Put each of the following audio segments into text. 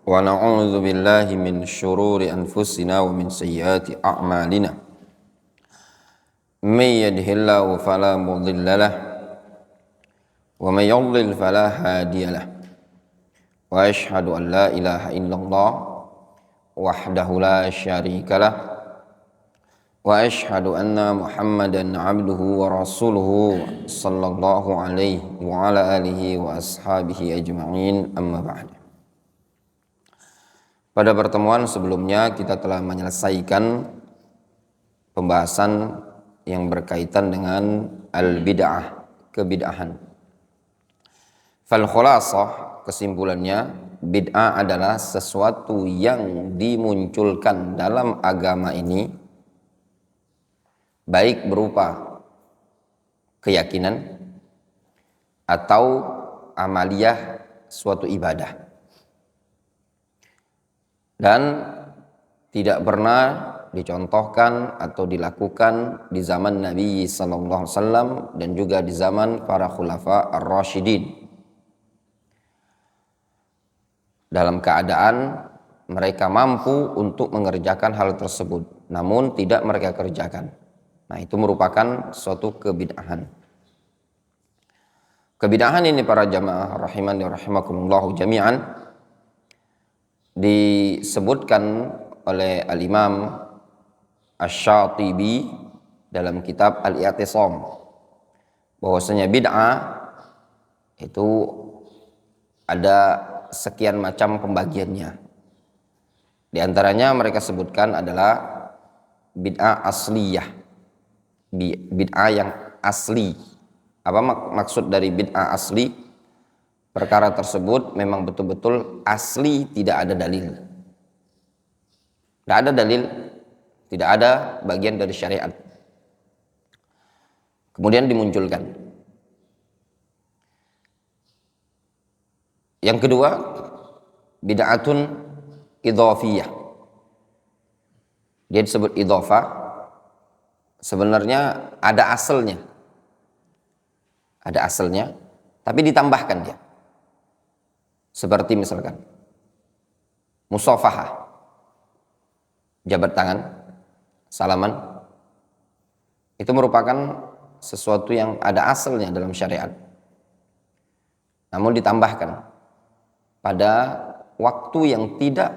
ونعوذ بالله من شرور أنفسنا ومن سيئات أعمالنا من يهده الله فلا مضل له ومن يضلل فلا هادي له وأشهد أن لا إله إلا الله وحده لا شريك له وأشهد أن محمدا عبده ورسوله صلى الله عليه وعلى آله وأصحابه أجمعين أما بعد. Pada pertemuan sebelumnya kita telah menyelesaikan pembahasan yang berkaitan dengan al-bid'ah, kebid'ahan. Fal khulasah, kesimpulannya, bid'ah adalah sesuatu yang dimunculkan dalam agama ini baik berupa keyakinan atau amaliyah suatu ibadah. Dan tidak pernah dicontohkan atau dilakukan di zaman Nabi sallallahu alaihi wasallam dan juga di zaman para khulafa ar-rasyidin. Dalam keadaan mereka mampu untuk mengerjakan hal tersebut, namun tidak mereka kerjakan. Nah, itu merupakan suatu kebid'ahan. Kebid'ahan ini para jamaah rahimani wa rahimakumullahu jami'an disebutkan oleh al-Imam Asy-Syatibi dalam kitab Al-I'tisam bahwasanya bid'ah itu ada sekian macam pembagiannya. Di antaranya mereka sebutkan adalah bid'ah asliyah, bid'ah yang asli. Apa maksud dari bid'ah asli? Perkara tersebut memang betul-betul asli, tidak ada dalil. Tidak ada dalil, tidak ada bagian dari syariat. Kemudian dimunculkan. Yang kedua, bid'atun idhafiyah. Dia disebut idhafah. Sebenarnya ada asalnya. Ada asalnya, tapi ditambahkan dia. Seperti misalkan musafahah, jabat tangan, salaman, itu merupakan sesuatu yang ada asalnya dalam syariat, namun ditambahkan pada waktu yang tidak,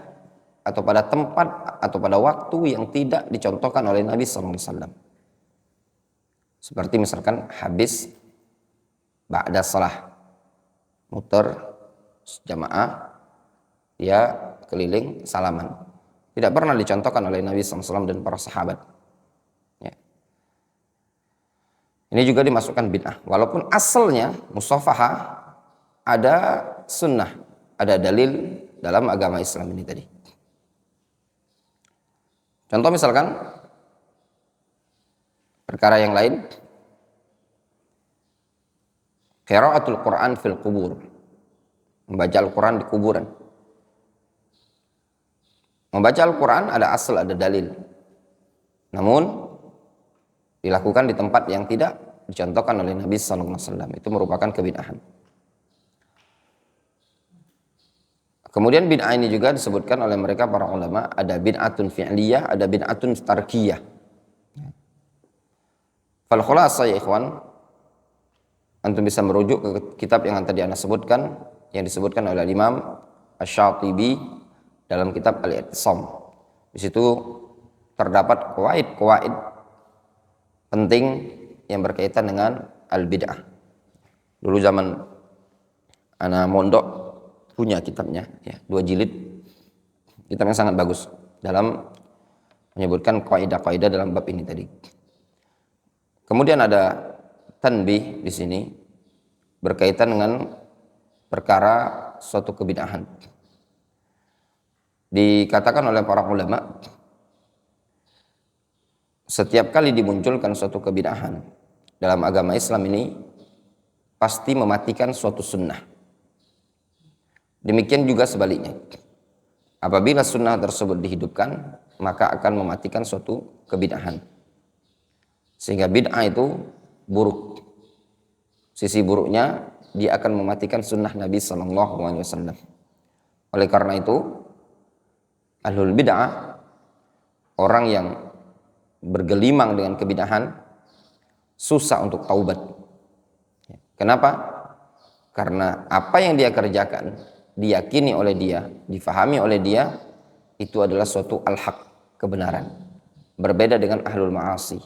atau pada tempat, atau pada waktu yang tidak dicontohkan oleh Nabi SAW. Seperti misalkan habis ba'da salah, muter jamaah, ya keliling salaman. Tidak pernah dicontohkan oleh Nabi SAW dan para sahabat. Ya. Ini juga dimasukkan bid'ah. Walaupun asalnya musafahah ada sunnah, ada dalil dalam agama Islam ini tadi. Contoh misalkan perkara yang lain, qiraatul Quran fil qubur, membaca Al-Quran di kuburan. Membaca Al-Quran ada asal, ada dalil. Namun dilakukan di tempat yang tidak dicontohkan oleh Nabi SAW. Itu merupakan kebid'ahan. Kemudian bid'ah ini juga disebutkan oleh mereka para ulama. Ada bid'atun fi'liyah, ada bid'atun tarkiyah. Fal khulasa ya ikhwan, antum bisa merujuk ke kitab yang tadi anda sebutkan, yang disebutkan oleh Imam Asy-Syatibi dalam kitab Al-I'tisam. Di situ terdapat qawaid penting yang berkaitan dengan al-bid'ah. Dulu zaman anak mondok punya kitabnya, ya, 2 jilid. Kitab yang sangat bagus dalam menyebutkan kaidah-kaidah dalam bab ini tadi. Kemudian ada tanbih di sini berkaitan dengan perkara suatu kebid'ahan. Dikatakan oleh para ulama, setiap kali dimunculkan suatu kebid'ahan dalam agama Islam ini pasti mematikan suatu sunnah. Demikian juga sebaliknya. Apabila sunnah tersebut dihidupkan, maka akan mematikan suatu kebid'ahan. Sehingga bid'ah itu buruk. Sisi buruknya dia akan mematikan sunnah Nabi SAW. Oleh karena itu, ahlul bid'ah, orang yang bergelimang dengan kebid'ahan, susah untuk taubat. Kenapa? Karena apa yang dia kerjakan, diyakini oleh dia, difahami oleh dia, itu adalah suatu al-haq, kebenaran. Berbeda dengan ahlul ma'asi.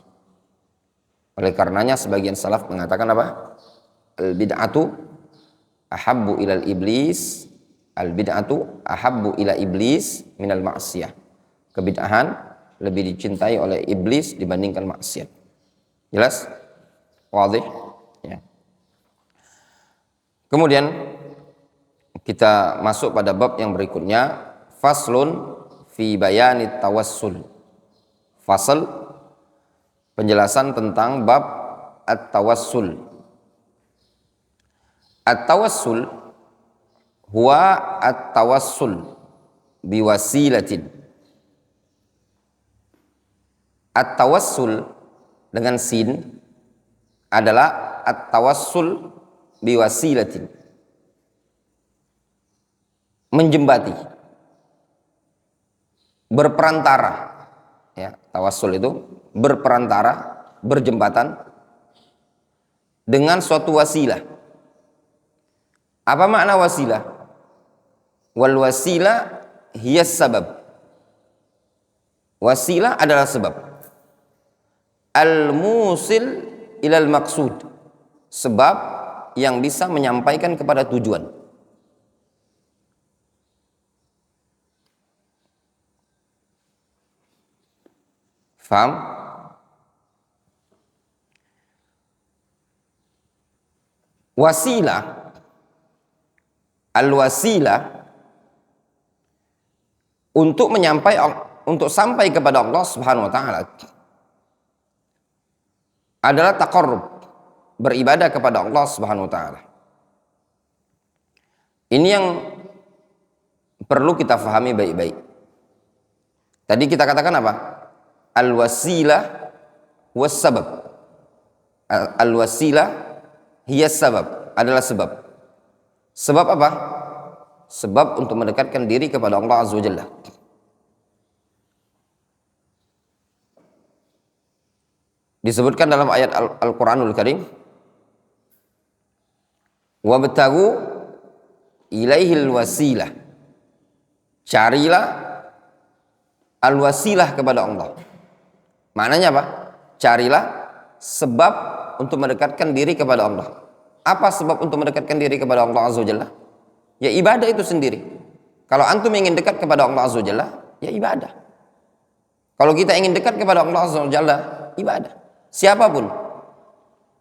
Oleh karenanya sebagian salaf mengatakan apa? Al-bid'atu ahabbu ilal iblis, al-bid'atu ahabbu ila iblis minal ma'siyah. Kebid'ahan lebih dicintai oleh iblis dibandingkan maksiat. Jelas? Wadih? Ya. Kemudian kita masuk pada bab yang berikutnya, faslun fi bayani tawassul. Fasal, penjelasan tentang bab at-tawassul. At-tawassul huwa at-tawassul biwasilatin. At-tawassul dengan sin adalah at-tawassul biwasilatin, menjembati, berperantara. Ya, tawassul itu berperantara, berjembatan dengan suatu wasilah. Apa makna wasilah? Wal wasilah hiya sabab. Wasilah adalah sebab. Al-musil ilal maqsud, sebab yang bisa menyampaikan kepada tujuan. Faham? Wasilah, al-wasilah, untuk sampai kepada Allah Subhanahu wa taala adalah taqarrub, beribadah kepada Allah Subhanahu wa taala. Ini yang perlu kita fahami baik-baik. Tadi kita katakan apa? Al-wasilah was sabab. Al-wasilah hiya sabab, adalah sebab. Sebab apa? Sebab untuk mendekatkan diri kepada Allah Azza wa Jalla. Disebutkan dalam ayat Al-Quranul Karim, wabtagu ilaihil wasilah, carilah al-wasilah kepada Allah. Maknanya apa? Carilah sebab untuk mendekatkan diri kepada Allah. Apa sebab untuk mendekatkan diri kepada Allah Azza wa Jalla? Ya ibadah itu sendiri. Kalau antum ingin dekat kepada Allah Azza wa Jalla, ya ibadah. Kalau kita ingin dekat kepada Allah Azza wa Jalla, ibadah. Siapapun,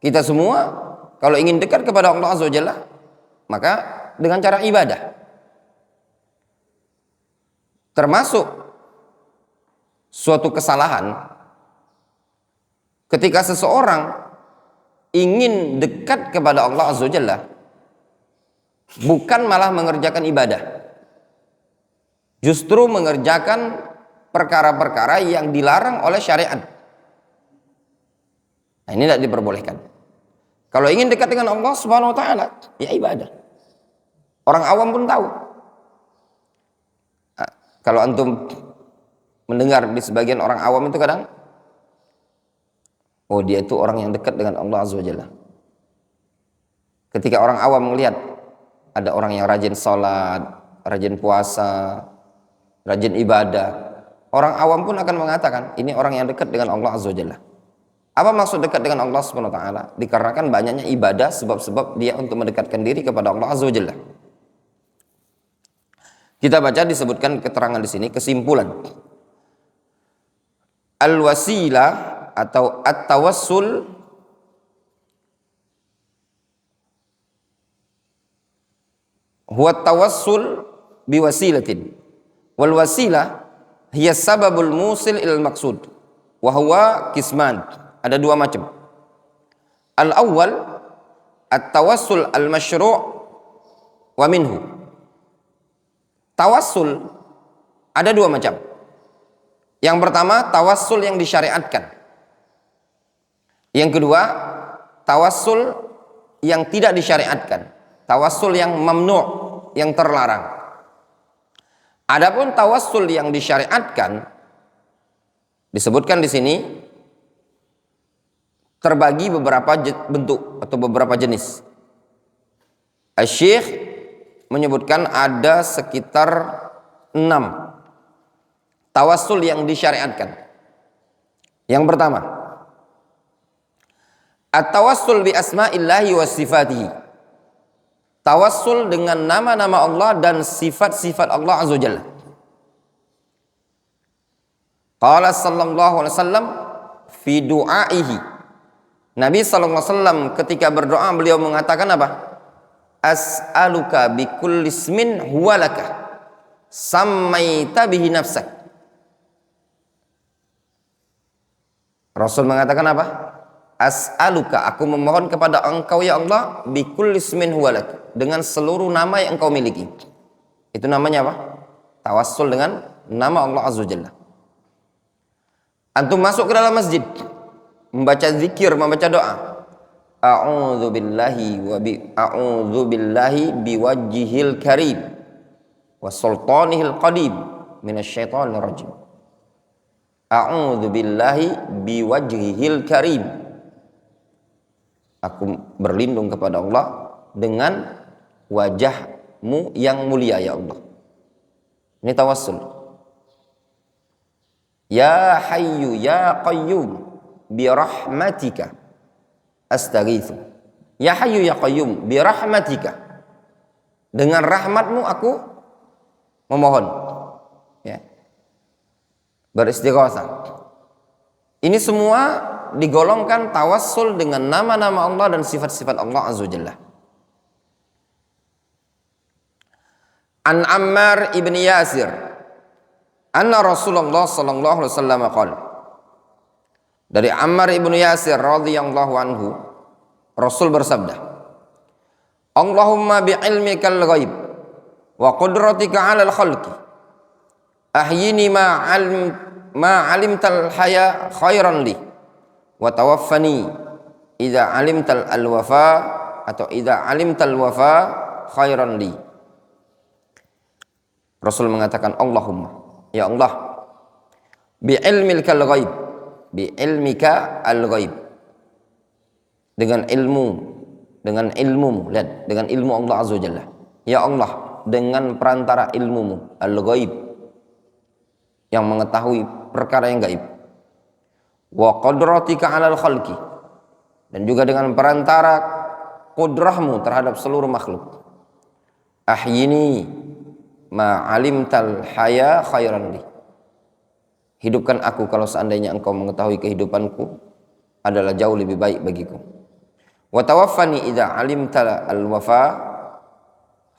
kita semua kalau ingin dekat kepada Allah Azza wa Jalla, maka dengan cara ibadah. Termasuk suatu kesalahan ketika seseorang ingin dekat kepada Allah Azza wa Jalla, bukan malah mengerjakan ibadah, justru mengerjakan perkara-perkara yang dilarang oleh syariat. Nah, ini tidak diperbolehkan. Kalau ingin dekat dengan Allah Subhanahu wa taala, ya ibadah. Orang awam pun tahu. Nah, kalau antum mendengar di sebagian orang awam itu kadang, oh dia itu orang yang dekat dengan Allah Azza wa Jalla. Ketika orang awam melihat ada orang yang rajin sholat, rajin puasa, rajin ibadah, orang awam pun akan mengatakan ini orang yang dekat dengan Allah Azza wa Jalla. Apa maksud dekat dengan Allah Subhanahu wa taala? Dikarenakan banyaknya ibadah, sebab-sebab dia untuk mendekatkan diri kepada Allah Azza wa Jalla. Kita baca, disebutkan keterangan di sini, kesimpulan. Al-wasilah atau at-tawassul huwa tawassul biwasilatin. Wal wasilah hiya sababul musil ilal maqsud. Wa huwa qisman. Ada dua macam. Al-awwal at-tawassul al-masyru' wa minhu. Tawassul ada dua macam. Yang pertama, tawassul yang disyariatkan. Yang kedua, tawassul yang tidak disyariatkan. Tawassul yang mamnu', yang terlarang. Adapun tawassul yang disyariatkan disebutkan di sini terbagi beberapa bentuk atau beberapa jenis. Asy-Syaikh menyebutkan ada sekitar 6 tawassul yang disyariatkan. Yang pertama, at-tawassul bi asma'illahi wa sifatihi. Tawassul dengan nama-nama Allah dan sifat-sifat Allah Azza wa Jalla. Qala sallallahu alaihi wasallam fi du'aihi. Nabi sallallahu alaihi wasallam ketika berdoa beliau mengatakan apa? As'aluka bi kulli ismin huwa laka sammaita bihi nafsak. Rasul mengatakan apa? As'aluka, aku memohon kepada engkau ya Allah bi kulli ismin huwa laka, dengan seluruh nama yang engkau miliki. Itu namanya apa? Tawassul dengan nama Allah Azza wa Jalla. Antum masuk ke dalam masjid, membaca zikir, membaca doa. A'udzu billahi biwajhihil karim wa sultanihil qadim minasyaitonir rajim. A'udzu billahi biwajhihil karim. Aku berlindung kepada Allah dengan wajahmu yang mulia ya Allah. Ini tawassul. Ya Hayyu ya Qayyum bi rahmatika astaghitsu. Ya Hayyu ya Qayyum bi rahmatika. Dengan rahmatmu aku memohon. Ya. Beristighatsah. Ini semua digolongkan tawassul dengan nama-nama Allah dan sifat-sifat Allah Azza wa Jalla. An Ammar ibn Yasir anna Rasulullah sallallahu alaihi wasallam qala. Dari Ammar ibn Yasir radhiyallahu anhu, Rasul bersabda, Allahumma bi'ilmikal ghaib wa qudratika 'alal khalqi ahyini ma 'alimtal haya khairan li wa tawaffani idza 'alimtal alwafa atau idza 'alimtal wafa khairan li. Rasul mengatakan, Allahumma, ya Allah, bi'ilmikal ghaib, bi'ilmika al-ghaib, dengan ilmumu, lihat, dengan ilmu Allah Azza wa Jalla. Ya Allah, dengan perantara ilmumu al-ghaib, yang mengetahui perkara yang gaib, wa qadratika 'alal khalqi, dan juga dengan perantara kudrahmu terhadap seluruh makhluk. Ahyini ma 'alimtal haya khairan li. Hidupkan aku kalau seandainya engkau mengetahui kehidupanku adalah jauh lebih baik bagiku. Wa tawaffani idza 'alimtal alwafa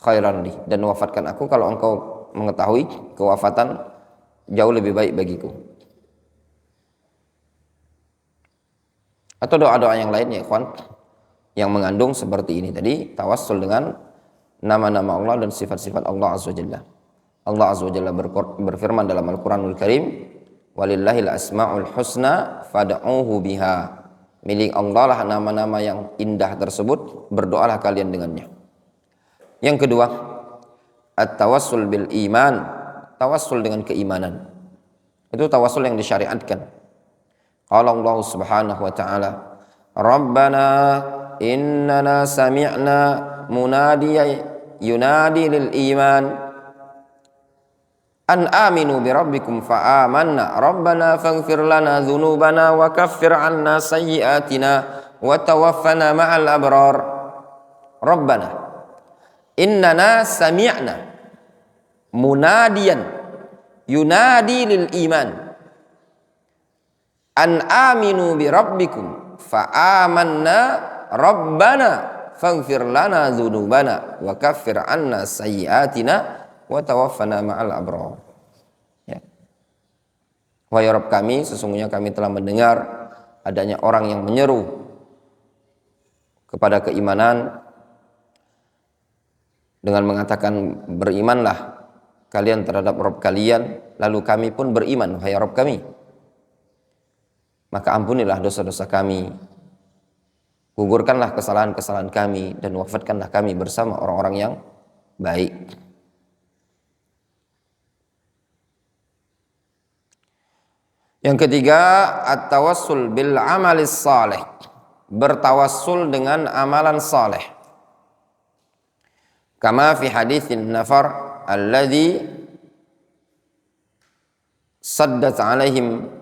khairan li, dan wafatkan aku kalau engkau mengetahui kewafatan jauh lebih baik bagiku. Atau doa-doa yang lain ya ikhwan, yang mengandung seperti ini tadi, tawassul dengan nama-nama Allah dan sifat-sifat Allah Azza wa Jalla. Allah Azza wa Jalla berfirman dalam Al-Quranul Karim, walillahil asma'ul husna fad'uhu biha. Milik Allah lah nama-nama yang indah tersebut, berdoalah kalian dengannya. Yang kedua, at-tawassul bil iman, tawassul dengan keimanan. Itu tawassul yang disyariatkan. Qala Allah Subhanahu wa ta'ala, Rabbana innana sami'na munadiya yunadi lil iman an aminu bi rabbikum fa amanna rabbana faghfir lana dhunubana wa kaffir 'anna sayyi'atina wa tawaffana ma'al abrar. Rabbana innana sami'na munadiyan yunadi lil iman an aminu bi rabbikum fa amanna rabbana faghfir lana dzunubana wa kaffir 'anna sayyi'atina wa tawaffana ma'al abrar. Ya. Wahai Rabb kami, sesungguhnya kami telah mendengar adanya orang yang menyeru kepada keimanan dengan mengatakan, berimanlah kalian terhadap Rabb kalian, lalu kami pun beriman, wahai Rabb kami, maka ampunilah dosa-dosa kami, gugurkanlah kesalahan-kesalahan kami, dan wafatkanlah kami bersama orang-orang yang baik. Yang ketiga, at-tawassul bil amalis salih, bertawassul dengan amalan saleh. Kama fi haditsin nafar alladhi saddat alaihim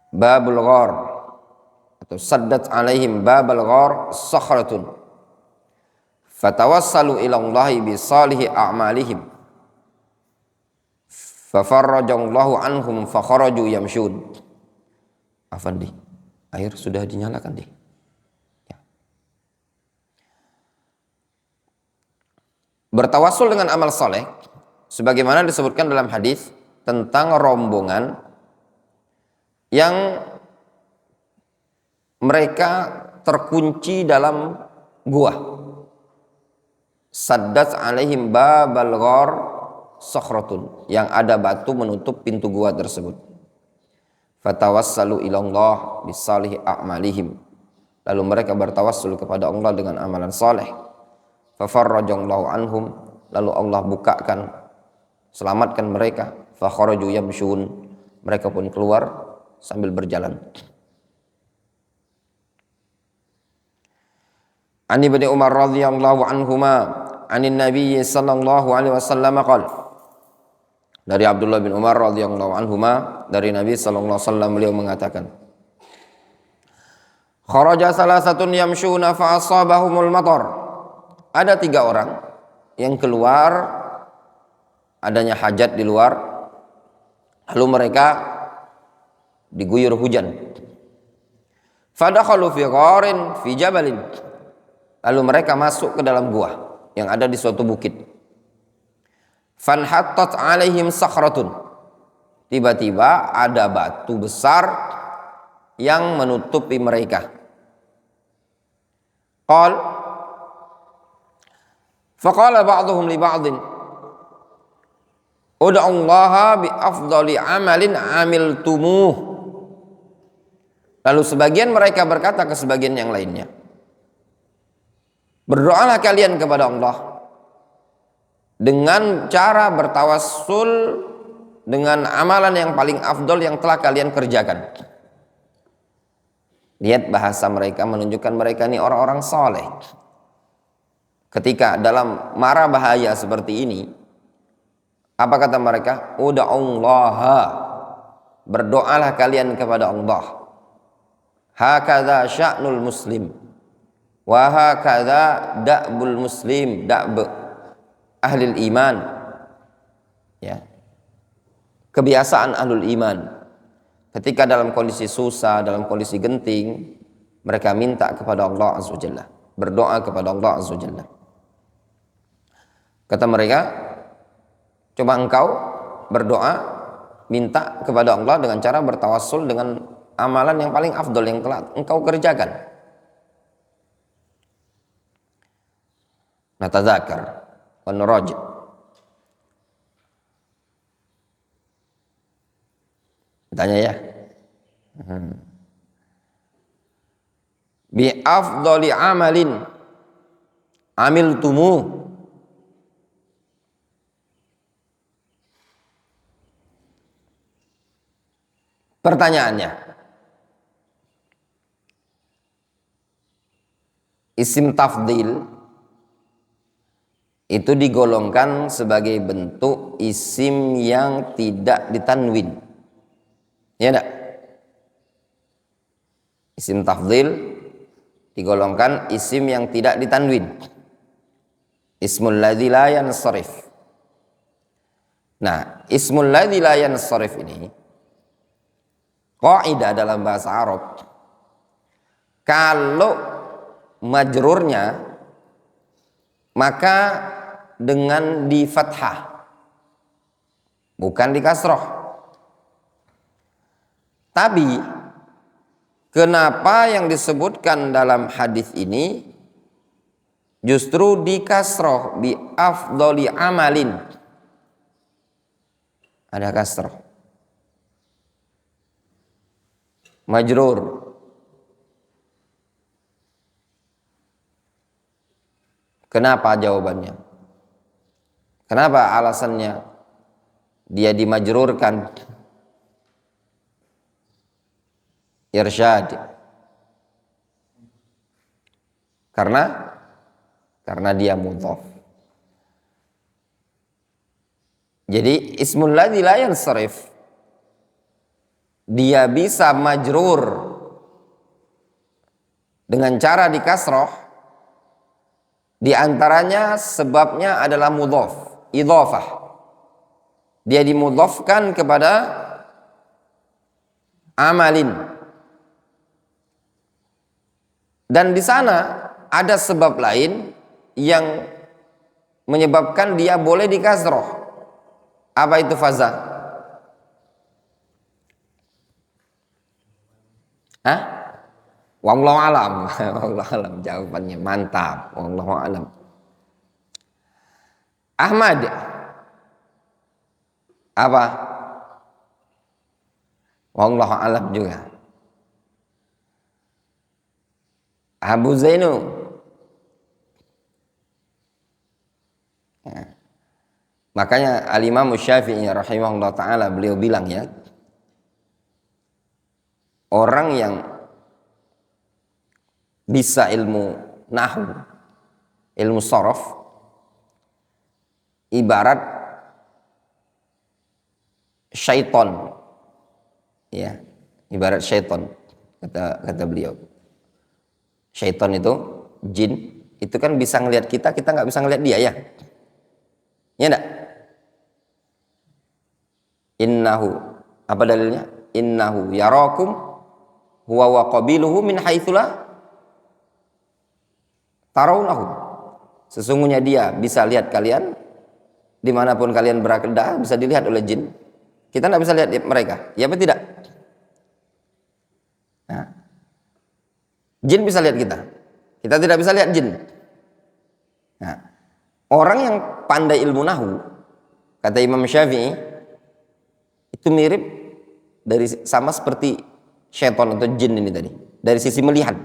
babul ghar, atau saddat alaihim babul ghar sakhratun fatawassalu ila Allahi bi salihi a'malihim fafarrajallahu anhum fakharaju yamshun. Afandi, air sudah dinyalakan deh. Ya. Bertawassul dengan amal soleh, sebagaimana disebutkan dalam hadis tentang rombongan yang mereka terkunci dalam gua. Saddat alaihim babal ghar sakhratun, yang ada batu menutup pintu gua tersebut. Fatawassalu ila Allah bisalihi a'malihim, lalu mereka bertawassul kepada Allah dengan amalan saleh. Fafarrajallahu anhum, lalu Allah bukakan, selamatkan mereka. Fakharaju yamshun, mereka pun keluar sambil berjalan. An Ibnu Umar radhiyallahu anhuma anin Nabi sallallahu alaihi wasallam qala, dari Abdullah bin Umar radhiyallahu anhuma, dari Nabi sallallahu alaihi wasallam, beliau mengatakan, kharaja salasatun yamshuna fa asabahumul matar. Ada 3 orang yang keluar, adanya hajat di luar, lalu mereka diguyur hujan. Fadakhalu fi gharin fi jabalin, lalu mereka masuk ke dalam gua yang ada di suatu bukit. Fanhattat alaihim sakhratun, tiba-tiba ada batu besar yang menutupi mereka. Faqala ba'dhum li ba'dhin ud'u Allaha bi afdali amalin amiltumuh. Lalu sebagian mereka berkata ke sebagian yang lainnya, berdoalah kalian kepada Allah dengan cara bertawassul dengan amalan yang paling afdol yang telah kalian kerjakan. Lihat bahasa mereka menunjukkan mereka ini orang-orang soleh. Ketika dalam mara bahaya seperti ini, apa kata mereka? Ud'ullaha, berdoalah kalian kepada Allah. Hakadha sya'nul muslim wa hakadha da'bul muslim, da'b ahlil iman. Ya. Kebiasaan ahlul iman. Ketika dalam kondisi susah, dalam kondisi genting, mereka minta kepada Allah Azza wa Jalla, berdoa kepada Allah Azza wa Jalla. Kata mereka, coba engkau berdoa, minta kepada Allah dengan cara bertawassul dengan amalan yang paling afdol yang telah engkau kerjakan. Natadzakar wa nuraji. Tanya ya. Bi afdali amalin amiltumu. Pertanyaannya, isim tafdil itu digolongkan sebagai bentuk isim yang tidak ditanwin, ya enggak? Isim tafdil digolongkan isim yang tidak ditanwin, ismul ladzi la yansarif. Nah, ismul ladzi la yansarif ini qaidah dalam bahasa Arab, kalau majrurnya maka dengan di fathah, bukan di kasroh. Tapi kenapa yang disebutkan dalam hadis ini justru di kasroh, bi afdoli amalin, ada kasroh, majrur. Kenapa jawabannya? Kenapa alasannya dia dimajrurkan? irsyad. Karena dia mudhaf. Jadi ismul ladzi la yansarif, dia bisa majrur dengan cara dikasroh, di antaranya sebabnya adalah mudhaf, idhafah. Dia dimudhafkan kepada amalin. Dan di sana ada sebab lain yang menyebabkan dia boleh dikasroh. Apa itu faza? Hah? Wallahu alam. Wallahu alam jawabannya. Mantap. Wallahu alam. Ahmad. Apa? Wallahu alam juga. Abu Zainu. Ya. Makanya Al-Imam Syafi'i rahimahullah ta'ala beliau bilang ya, orang yang bisa ilmu nahwu, ilmu sorof, ibarat syaiton, ya, ibarat syaiton, kata beliau. Syaiton itu jin, itu kan bisa ngelihat kita nggak bisa ngelihat dia ya, ya enggak? Innahu, apa dalilnya? Innahu yarakum huwa wa qabiluhu min haitsu la tarawnahu. Sesungguhnya dia bisa lihat kalian dimanapun kalian berada, bisa dilihat oleh jin. Kita tidak bisa lihat mereka, ya apa tidak? Nah, jin bisa lihat kita tidak bisa lihat jin. Nah, orang yang pandai ilmu nahwu, kata Imam Syafi'i, itu mirip sama seperti syaitan atau jin ini tadi, dari sisi melihat.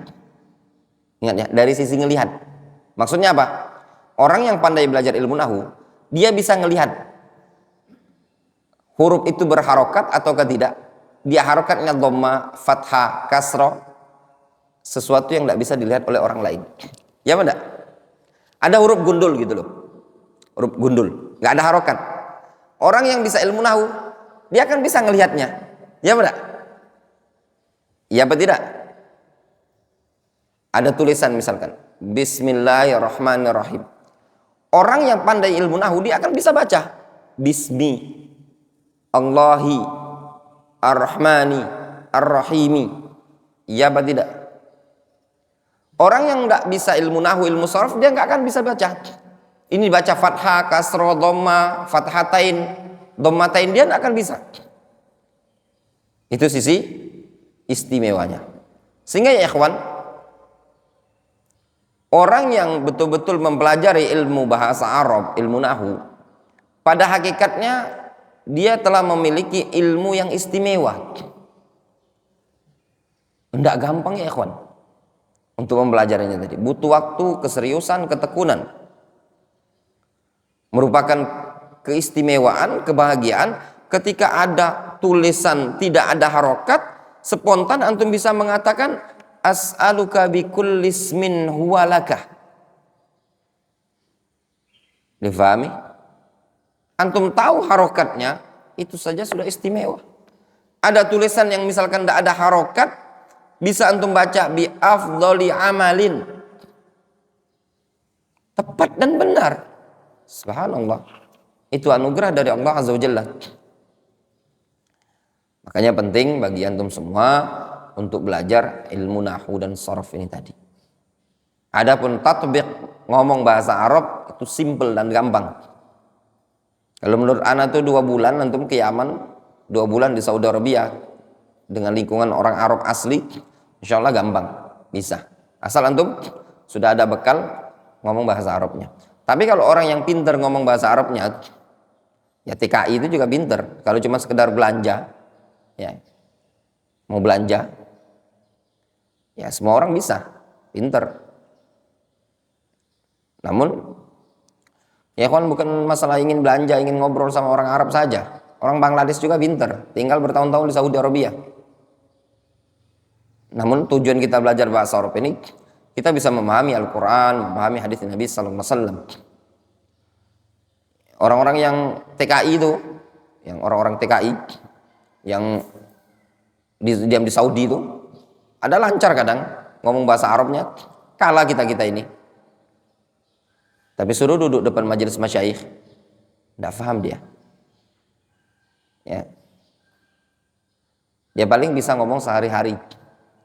Ingat ya, dari sisi melihat. Maksudnya apa? Orang yang pandai belajar ilmu nahwu, dia bisa melihat huruf itu berharokat ataukah tidak. Dia harokatnya dhamma, fathah, kasroh, sesuatu yang tidak bisa dilihat oleh orang lain. Ya apa enggak? Ada huruf gundul gitu loh, huruf gundul, nggak ada harokat. Orang yang bisa ilmu nahwu, dia akan bisa ngelihatnya. Ya apa enggak? Ya apa tidak? Ada tulisan misalkan Bismillahirrahmanirrahim. Orang yang pandai ilmu nahwu, dia akan bisa baca Bismi Allahi Ar-Rahmani Ar-Rahimi. Ya apa tidak? Orang yang tidak bisa ilmu nahwu, ilmu sharaf, dia nggak akan bisa baca. Ini baca fathah, kasroh, dhamma, fathatain, dhammatain, dia nggak akan bisa. Itu sisi istimewanya. Sehingga ya ikhwan, orang yang betul-betul mempelajari ilmu bahasa Arab, ilmu nahwu, pada hakikatnya dia telah memiliki ilmu yang istimewa. Tidak gampang ya ikhwan untuk mempelajarinya tadi. Butuh waktu, keseriusan, ketekunan. Merupakan keistimewaan, kebahagiaan ketika ada tulisan tidak ada harokat, spontan antum bisa mengatakan as'aluka bikulli ismin huwa laka. Difahami? Antum tahu harokatnya, itu saja sudah istimewa. Ada tulisan yang misalkan tidak ada harokat, bisa antum baca bi afdhali amalin, tepat dan benar. Subhanallah, itu anugerah dari Allah Azza wa Jalla. Makanya penting bagi antum semua untuk belajar ilmu nahwu dan sharaf ini tadi. Adapun tatbiq, ngomong bahasa Arab, itu simple dan gampang. Kalau menurut ana tuh 2 bulan antum ke Yaman, 2 bulan di Saudi Arabia dengan lingkungan orang Arab asli, insya Allah gampang, bisa. Asal antum sudah ada bekal ngomong bahasa Arabnya. Tapi kalau orang yang pinter ngomong bahasa Arabnya, ya TKI itu juga pinter. Kalau cuma sekedar belanja, ya mau belanja, ya semua orang bisa, pinter. Namun, ya kan bukan masalah ingin belanja, ingin ngobrol sama orang Arab saja. Orang Bangladesh juga pinter, tinggal bertahun-tahun di Saudi Arabia. Namun tujuan kita belajar bahasa Arab ini, kita bisa memahami Al-Quran, memahami hadis Nabi Sallallahu Alaihi Wasallam. Orang-orang yang TKI itu, yang orang-orang TKI, yang diam di Saudi itu, ada lancar kadang ngomong bahasa Arabnya, kalah kita ini. Tapi suruh duduk depan majelis masyayikh, tidak paham dia. Ya. Dia paling bisa ngomong sehari-hari.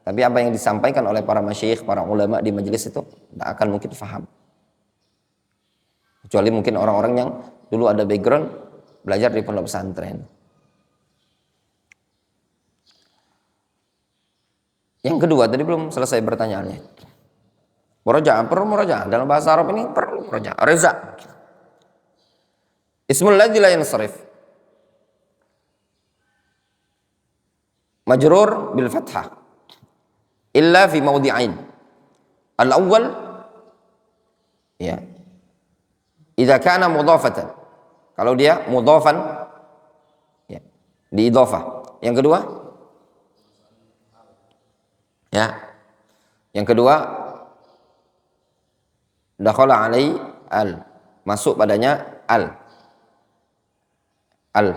Tapi apa yang disampaikan oleh para masyayikh, para ulama di majelis itu tidak akan mungkin paham. Kecuali mungkin orang-orang yang dulu ada background belajar di pondok pesantren. Yang kedua, tadi belum selesai pertanyaannya. Murajaah, perlu murajaah. Dalam bahasa Arab ini perlu murajaah. Reza. Ismul ladzi la yansarif. Majrur bil fathah. Illa fi mawdi'ain. Al-awwal ya. Idza kana mudhafatan. Kalau dia mudhafan ya, diidhafah. Yang kedua? Ya. Yang kedua dakhala alai al. Masuk padanya al. Al.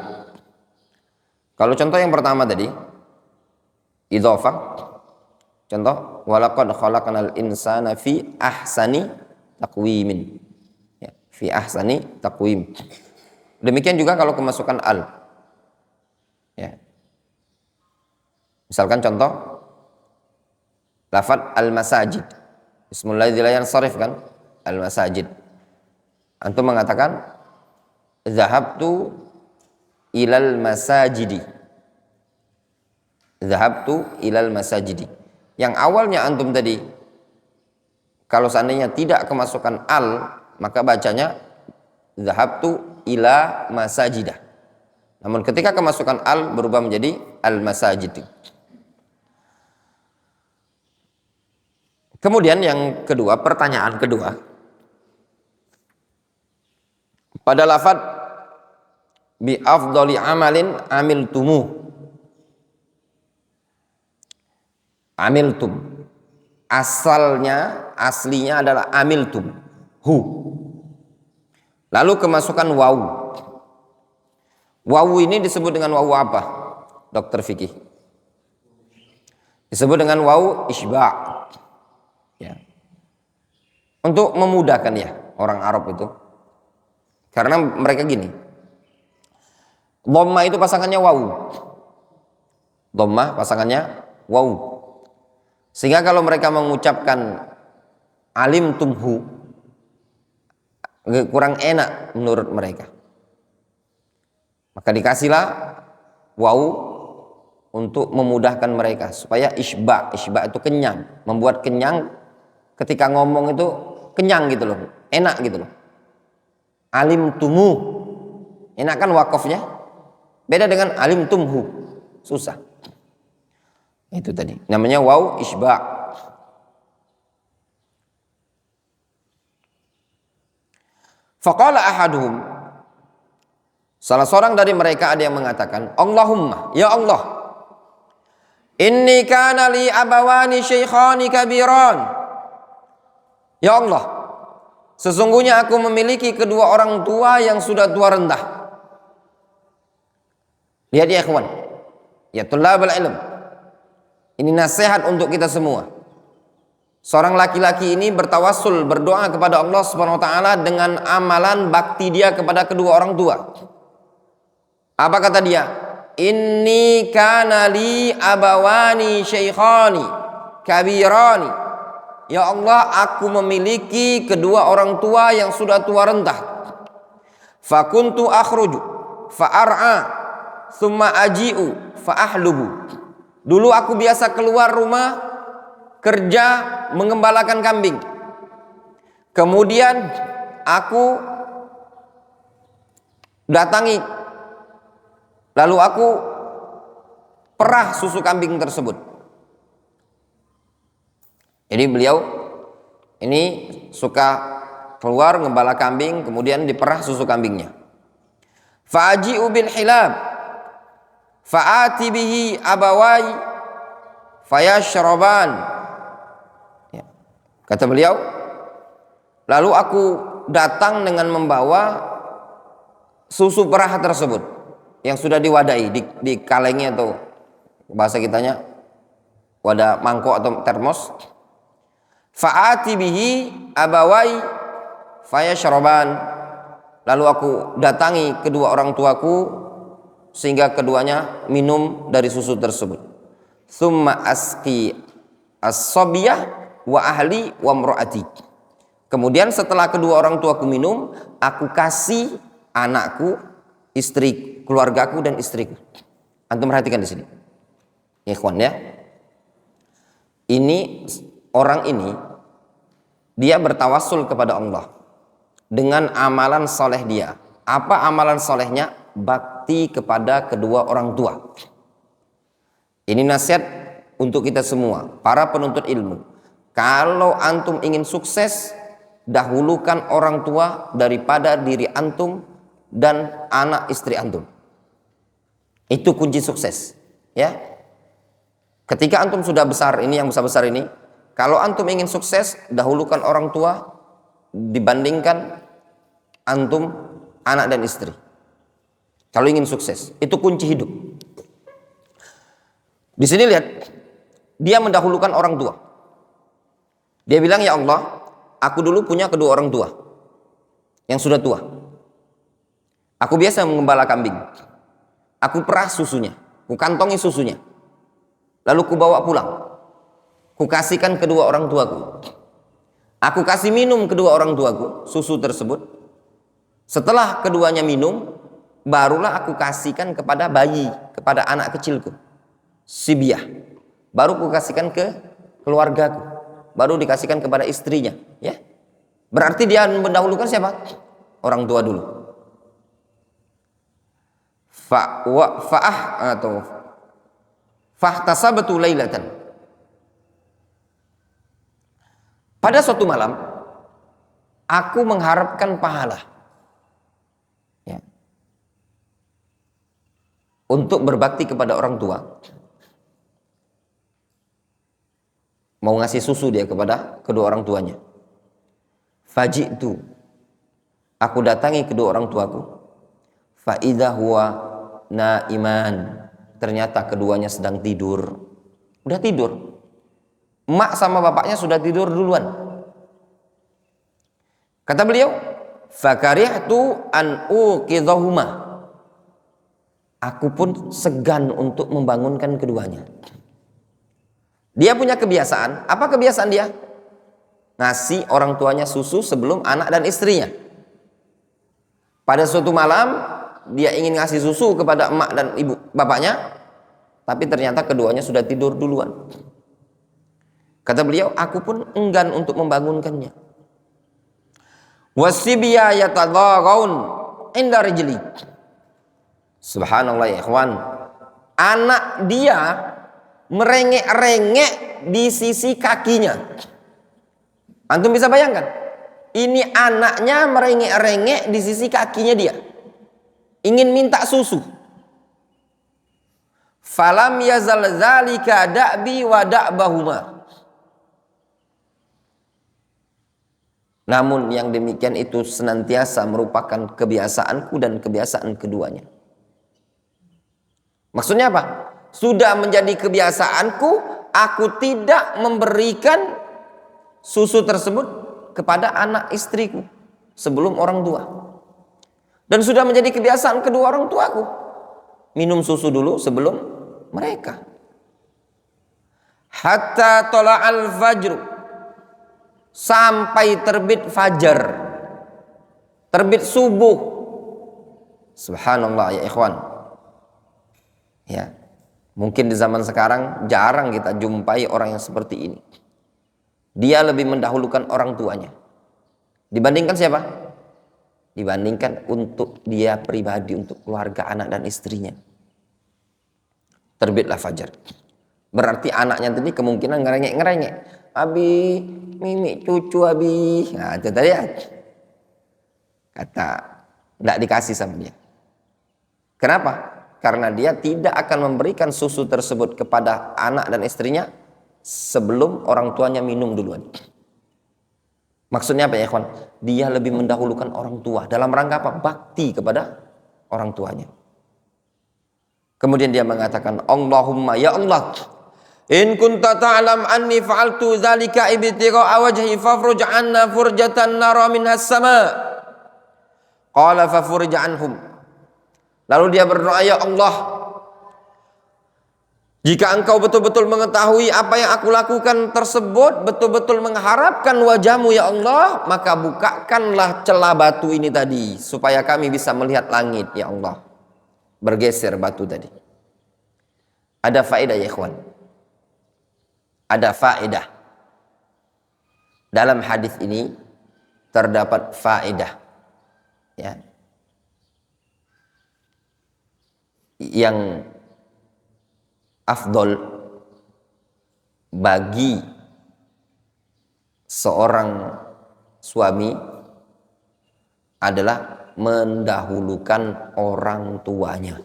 Kalau contoh yang pertama tadi idhafah. Contoh walaqad khalaqnal insana fi ahsani taqwimin. Ya, fi ahsani taqwim. Demikian juga kalau kemasukan al. Ya. Misalkan contoh lafaz al-masajid. Ismul ladzi la yansarif kan? Al-masajid. Antum mengatakan zahabtu ilal masajidi. Zahabtu ilal masajidi. Yang awalnya antum tadi kalau seandainya tidak kemasukan al, maka bacanya zahabtu ila masajidah. Namun ketika kemasukan al berubah menjadi al masajid. Kemudian yang kedua, pertanyaan kedua. Pada lafaz bi afdali amalin amiltumu. Amiltum. Aslinya adalah amiltum. Hu. Lalu kemasukan wawu. Wawu ini disebut dengan wawu apa? Dokter Fikih. Disebut dengan wawu isba'. Ya. Untuk memudahkan ya orang Arab itu. Karena mereka gini. Dhamma itu pasangannya wawu. Dhamma pasangannya wawu. Sehingga kalau mereka mengucapkan alim tumhu kurang enak menurut mereka. Maka dikasihlah wawu untuk memudahkan mereka supaya isba itu kenyang, membuat kenyang ketika ngomong itu kenyang gitu loh, enak gitu loh. Alim tumu, enak kan wakafnya? Beda dengan alim tumhu, susah. Itu tadi namanya waw isba'. Faqala ahaduhum, salah seorang dari mereka ada yang mengatakan, Allahumma, ya Allah, inni kana li abawani syaikhani kabiran. Ya Allah, sesungguhnya aku memiliki kedua orang tua yang sudah tua rendah. Lihat ya ikhwan, ya tulabul ilm. Ini nasihat untuk kita semua. Seorang laki-laki ini bertawassul, berdoa kepada Allah Subhanahu wa taala dengan amalan bakti dia kepada kedua orang tua. Apa kata dia? Inni kana li abawani syaikhani kabirani. Ya Allah, aku memiliki kedua orang tua yang sudah tua renta. Fakuntu akhruju fa'ar'a thumma aji'u fa'ahlubu. Dulu aku biasa keluar rumah kerja mengembalakan kambing. Kemudian aku datangi, lalu aku perah susu kambing tersebut. Jadi beliau ini suka keluar ngembala kambing, kemudian diperah susu kambingnya. Fa'aji'u bil hilab fa'ati bihi abawai fayashraban. Ya. Kata beliau, lalu aku datang dengan membawa susu perah tersebut yang sudah diwadahi di kalengnya atau bahasa kitanya wadah mangkok atau termos. Fa'ati bihi abawai fayashraban. Lalu aku datangi kedua orang tuaku sehingga keduanya minum dari susu tersebut. Tsumma asqi as-sabiyah wa ahli wa imraati. Kemudian setelah kedua orang tuaku minum, aku kasih anakku, istri, keluargaku dan istriku. Antum perhatikan di sini. Ya ikhwan ya. Orang ini dia bertawassul kepada Allah dengan amalan soleh dia. Apa amalan solehnya? Bakti kepada kedua orang tua. Ini nasihat untuk kita semua, para penuntut ilmu. Kalau antum ingin sukses, dahulukan orang tua daripada diri antum dan anak istri antum. Itu kunci sukses, ya. Ketika antum sudah besar, ini yang besar-besar ini, kalau antum ingin sukses, dahulukan orang tua dibandingkan antum, anak dan istri. Kalau ingin sukses, itu kunci hidup. Di sini lihat, dia mendahulukan orang tua. Dia bilang, ya Allah, aku dulu punya kedua orang tua yang sudah tua. Aku biasa mengembala kambing. Aku perah susunya, ku kantongi susunya. Lalu ku bawa pulang. Ku kasihkan kedua orang tuaku. Aku kasih minum kedua orang tuaku susu tersebut. Setelah keduanya minum, barulah aku kasihkan kepada bayi, kepada anak kecilku, sibiah. Baru aku kasihkan ke keluargaku, baru dikasihkan kepada istrinya. Ya, berarti dia mendahulukan siapa? Orang tua dulu. Fahtasabtu lailatan. Pada suatu malam, aku mengharapkan pahala. Untuk berbakti kepada orang tua. Mau ngasih susu dia kepada kedua orang tuanya. Faji'tu. Aku datangi kedua orang tuaku. Fa'idha huwa na'iman. Ternyata keduanya sedang tidur. Udah tidur. Emak sama bapaknya sudah tidur duluan. Kata beliau, fakarihtu an uqidhahuma. Aku pun segan untuk membangunkan keduanya. Dia punya kebiasaan. Apa kebiasaan dia? Ngasih orang tuanya susu sebelum anak dan istrinya. Pada suatu malam, dia ingin ngasih susu kepada emak dan ibu bapaknya, tapi ternyata keduanya sudah tidur duluan. Kata beliau, aku pun enggan untuk membangunkannya. Wasibya yatadaghaun inda rijli. Subhanallah ya ikhwan. Anak dia merengek-rengek di sisi kakinya. Antum bisa bayangkan? Ini anaknya merengek-rengek di sisi kakinya dia. Ingin minta susu. Falam yazal dzalika da'bi wa da'bahuma. Namun yang demikian itu senantiasa merupakan kebiasaanku dan kebiasaan keduanya. Maksudnya apa? Sudah menjadi kebiasaanku, aku tidak memberikan susu tersebut kepada anak istriku sebelum orang tua. Dan sudah menjadi kebiasaan kedua orang tuaku, minum susu dulu sebelum mereka. Hatta tola'al fajr, sampai terbit fajar, terbit subuh. Subhanallah ya ikhwan. Ya, mungkin di zaman sekarang jarang kita jumpai orang yang seperti ini. Dia lebih mendahulukan orang tuanya dibandingkan siapa? Dibandingkan untuk dia pribadi, untuk keluarga, anak dan istrinya. Terbitlah fajar. Berarti anaknya tadi kemungkinan ngerengek-ngerengek. Abi, mimi cucu abi. Nah, itu tadi ya. Kata, tidak dikasih sama dia. Kenapa? Karena dia tidak akan memberikan susu tersebut kepada anak dan istrinya sebelum orang tuanya minum duluan. Maksudnya apa ya ikhwan? Dia lebih mendahulukan orang tua. Dalam rangka apa? Bakti kepada orang tuanya. Kemudian dia mengatakan, Allahumma ya Allah, in kunta ta'lam anni fa'altu dzalika ibtigha'a wajhi fafruj 'anna furjatan nara minhas sama. Qala fafurij 'anhum. Lalu dia berdoa, ya Allah, jika engkau betul-betul mengetahui apa yang aku lakukan tersebut, betul-betul mengharapkan wajahmu ya Allah, maka bukakanlah celah batu ini tadi, supaya kami bisa melihat langit ya Allah. Bergeser batu tadi. Ada faedah ya ikhwan. Ada faedah. Dalam hadis ini terdapat faedah. Ya. Yang afdol bagi seorang suami adalah mendahulukan orang tuanya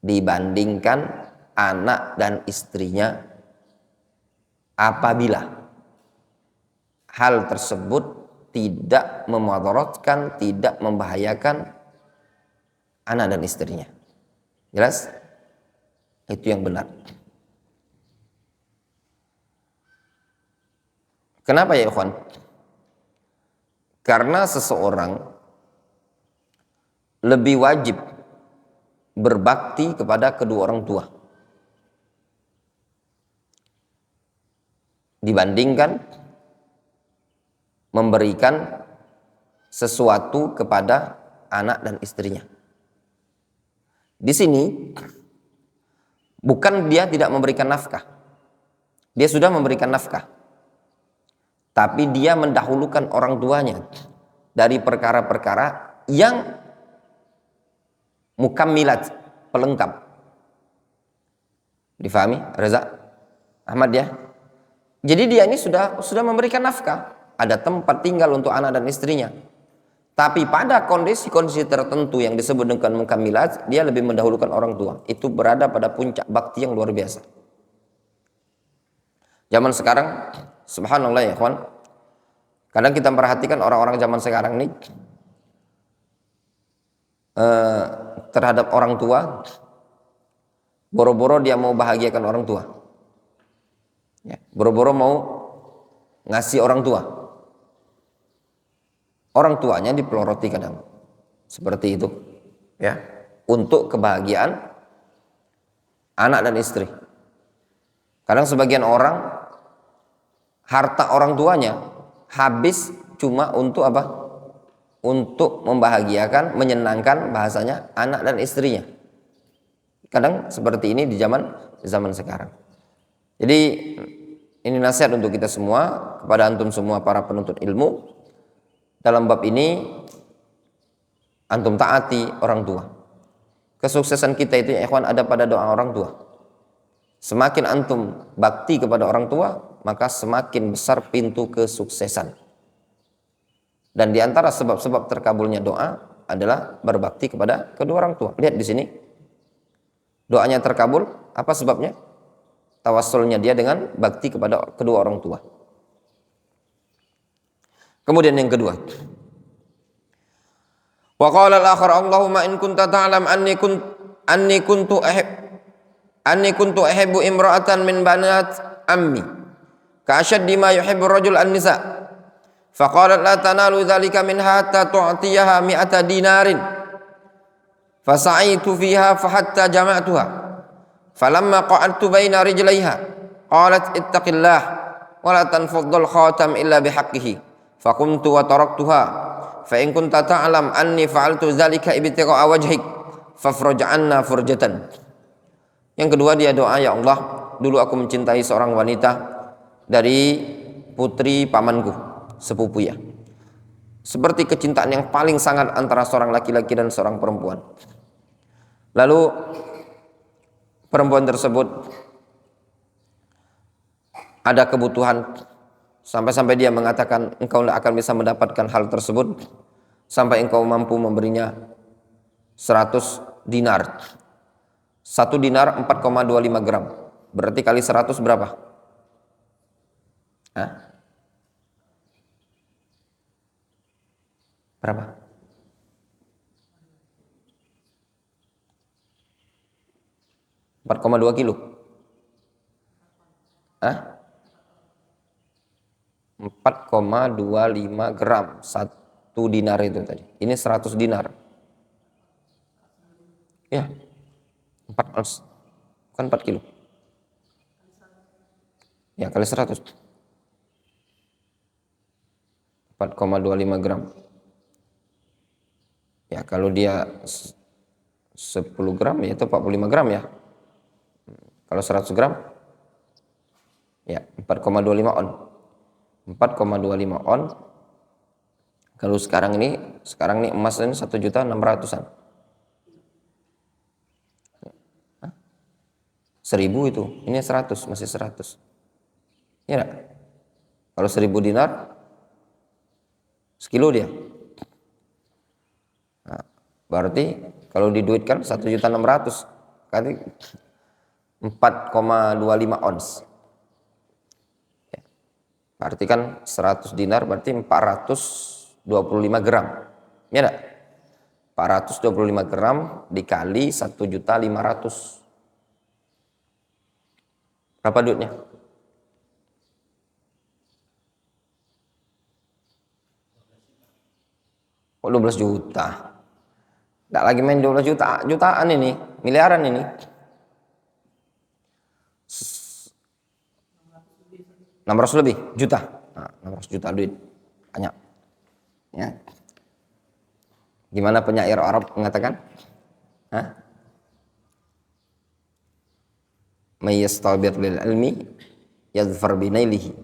dibandingkan anak dan istrinya apabila hal tersebut tidak memudaratkan, tidak membahayakan anak dan istrinya. Jelas? Itu yang benar. Kenapa ya ikhwan? Karena seseorang lebih wajib berbakti kepada kedua orang tua dibandingkan memberikan sesuatu kepada anak dan istrinya. Di sini bukan dia tidak memberikan nafkah. Dia sudah memberikan nafkah. Tapi dia mendahulukan orang tuanya dari perkara-perkara yang mukammilat, pelengkap. Difahami Reza? Ahmad ya? Jadi dia ini sudah memberikan nafkah. Ada tempat tinggal untuk anak dan istrinya. Tapi pada kondisi-kondisi tertentu yang disebut dengan mukammilat, dia lebih mendahulukan orang tua. Itu berada pada puncak bakti yang luar biasa. Zaman sekarang, subhanallah ya kawan, kadang kita perhatikan orang-orang zaman sekarang ini terhadap orang tua, boro-boro dia mau bahagiakan orang tua, ya, boro-boro mau ngasih orang tua, orang tuanya dipeloroti kadang, seperti itu, ya, untuk kebahagiaan anak dan istri. Kadang sebagian orang harta orang tuanya habis cuma untuk apa? Untuk membahagiakan, menyenangkan bahasanya anak dan istrinya. Kadang seperti ini di zaman sekarang. Jadi ini nasihat untuk kita semua, kepada antum semua para penuntut ilmu. Dalam bab ini antum taati orang tua. Kesuksesan kita itu ya ikhwan ada pada doa orang tua. Semakin antum bakti kepada orang tua, maka semakin besar pintu kesuksesan. Dan di antara sebab-sebab terkabulnya doa adalah berbakti kepada kedua orang tua. Lihat di sini. Doanya terkabul, apa sebabnya? Tawassulnya dia dengan bakti kepada kedua orang tua. Kemudian yang kedua. Wa qala al-akhar Allahumma in kunta ta'lam anni kuntu uhibbu imra'atan min banat ammi ka'ashaddi ma yuhibbu ar-rajul an-nisa faqalat la tanalu dhalika minha hatta tu'tiyaha mi'ata dinarin fasa'aitu fiha fahatta jama'tuha falamma qa'adtu baina rijlaiha qalat ittaqillah wa la tanfuddal khatam illa bihaqqihi faqumtu wa taraktuha fa in kunta ta'lam anni fa'altu dhalika ibtigha'a wajhik fafruj 'anna furjatan. Yang kedua dia doa, ya Allah, dulu aku mencintai seorang wanita dari putri pamanku, sepupu ya. Seperti kecintaan yang paling sangat antara seorang laki-laki dan seorang perempuan. Lalu perempuan tersebut ada kebutuhan sampai-sampai dia mengatakan engkau tidak akan bisa mendapatkan hal tersebut sampai engkau mampu memberinya 100 dinar. 1 dinar 4,25 gram. Berarti kali 100 berapa? Hah? Berapa? 4,2 kilo. Hah? 4,25 gram. 1 dinar itu tadi. Ini 100 dinar. Ya, 4 ons. Bukan 4 kilo. Ya, kali 100. 4,25 gram. Ya, kalau dia 10 gram ya itu 45 gram ya. Kalau 100 gram ya 4,25 on. 4,25 on. Kalau sekarang ini emas ini 1.600.000-an. 1000 itu, ini 100, masih 100. Ya enggak? Kalau 1000 dinar sekilo dia. Nah, berarti kalau diduitkan 1.600.000 kali 4,25 ons. Ya, berarti kan 100 dinar berarti 425 gram. Ya enggak? 425 gram dikali 1.500.000. Berapa duitnya? Oh, 12 juta. Nggak lagi main 12 juta, jutaan ini, miliaran ini. 600 lebih juta. Nah, 600 juta duit. Banyak. Ya. Gimana penyair Arab mengatakan? Hah? May yastabir lil ilmi yadhfar binailihi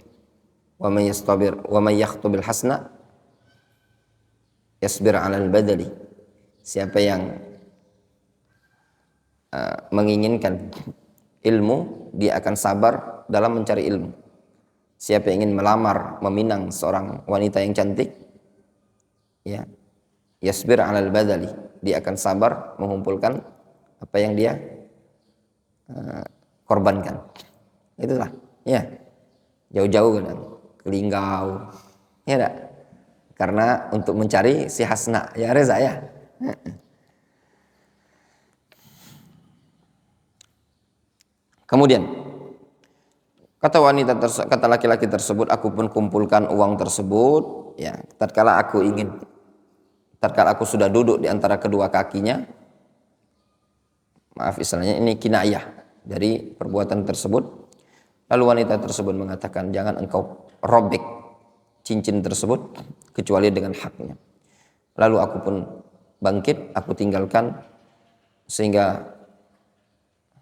wa may yastabir wa may yakhtubil hasna yasbir 'alal badali. Siapa yang menginginkan ilmu, dia akan sabar dalam mencari ilmu. Siapa yang ingin melamar, meminang seorang wanita yang cantik, ya, yasbir 'alal badali, dia akan sabar mengumpulkan apa yang dia korbankan. Itulah, ya. Jauh-jauh kadang ke Linggau. Ya enggak? Karena untuk mencari si Hasna, ya Reza ya. Kemudian kata laki-laki tersebut, aku pun kumpulkan uang tersebut, ya, tatkala aku sudah duduk di antara kedua kakinya. Maaf istilahnya ini kinayah dari perbuatan tersebut. Lalu wanita tersebut mengatakan, jangan engkau robek cincin tersebut kecuali dengan haknya. Lalu aku pun bangkit, aku tinggalkan sehingga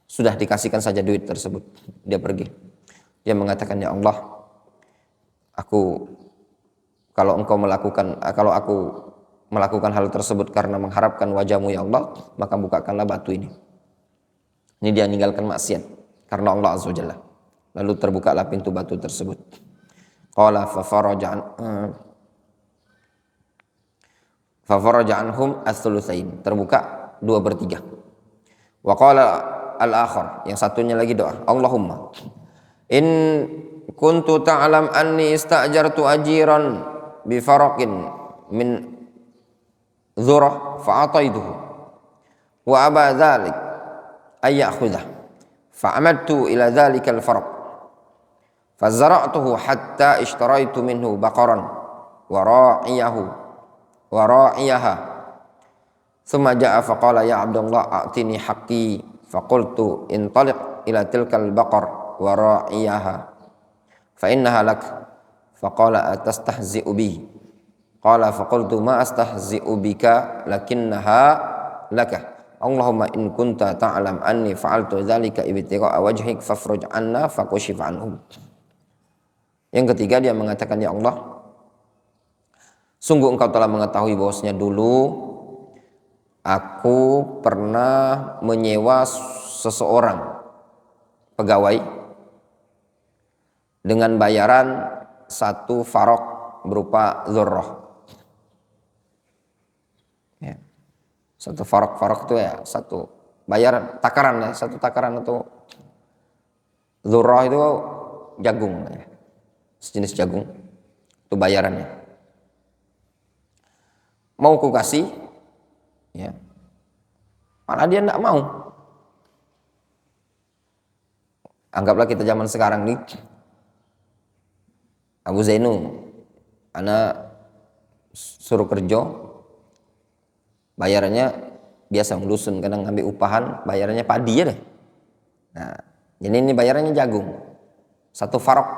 sudah dikasihkan saja duit tersebut. Dia pergi. Dia mengatakan, ya Allah, kalau aku melakukan hal tersebut karena mengharapkan wajah-Mu ya Allah, maka bukakanlah batu ini. Ini dia meninggalkan maksiat karena Allah Azza wa Jalla. Lalu terbukalah pintu batu tersebut. Qala fafaraja anhum ats-tsulusain. Terbuka 2/3. Wa qala al-akhar, yang satunya lagi doa, Allahumma in kuntu ta'lam anni ista'jartu ajiran bi faraqin min dzurah fa'ataituhu wa aba dzalik ay ya'khudha fa'amadtu ila dzalika al-farq fazara'tuhu hatta ishtaraitu minhu baqaran wa ra'iyaha thumma ja'a faqala ya Abdullah a'tini haqqi faqultu intaliq ila tilkal baqar wa ra'iyaha fa innaha lak faqala atastahzi'u bi qala faqultu ma astahzi'u bika lakinnaha laka Allahumma in kunta ta'lam anni fa'altu dzalika ibtigha'a wajhik fafruj 'anna fakushif 'anhum. Yang ketiga dia mengatakan, ya Allah, sungguh engkau telah mengetahui bahwasanya dulu aku pernah menyewa seseorang pegawai dengan bayaran 1 farok berupa dzurrah. Ya. 1 farok itu ya 1 bayaran, takaran ya, 1 takaran atau Dzurrah itu jagung, sejenis jagung. Itu bayarannya. Mau ku kasih, ya, malah dia tidak mau. Anggaplah kita zaman sekarang nih, Abu Zainu, anak suruh kerja, bayarannya biasa ngelusun, kadang ngambil upahan, bayarannya padi ya deh. Nah, jadi ini bayarannya jagung, satu farok,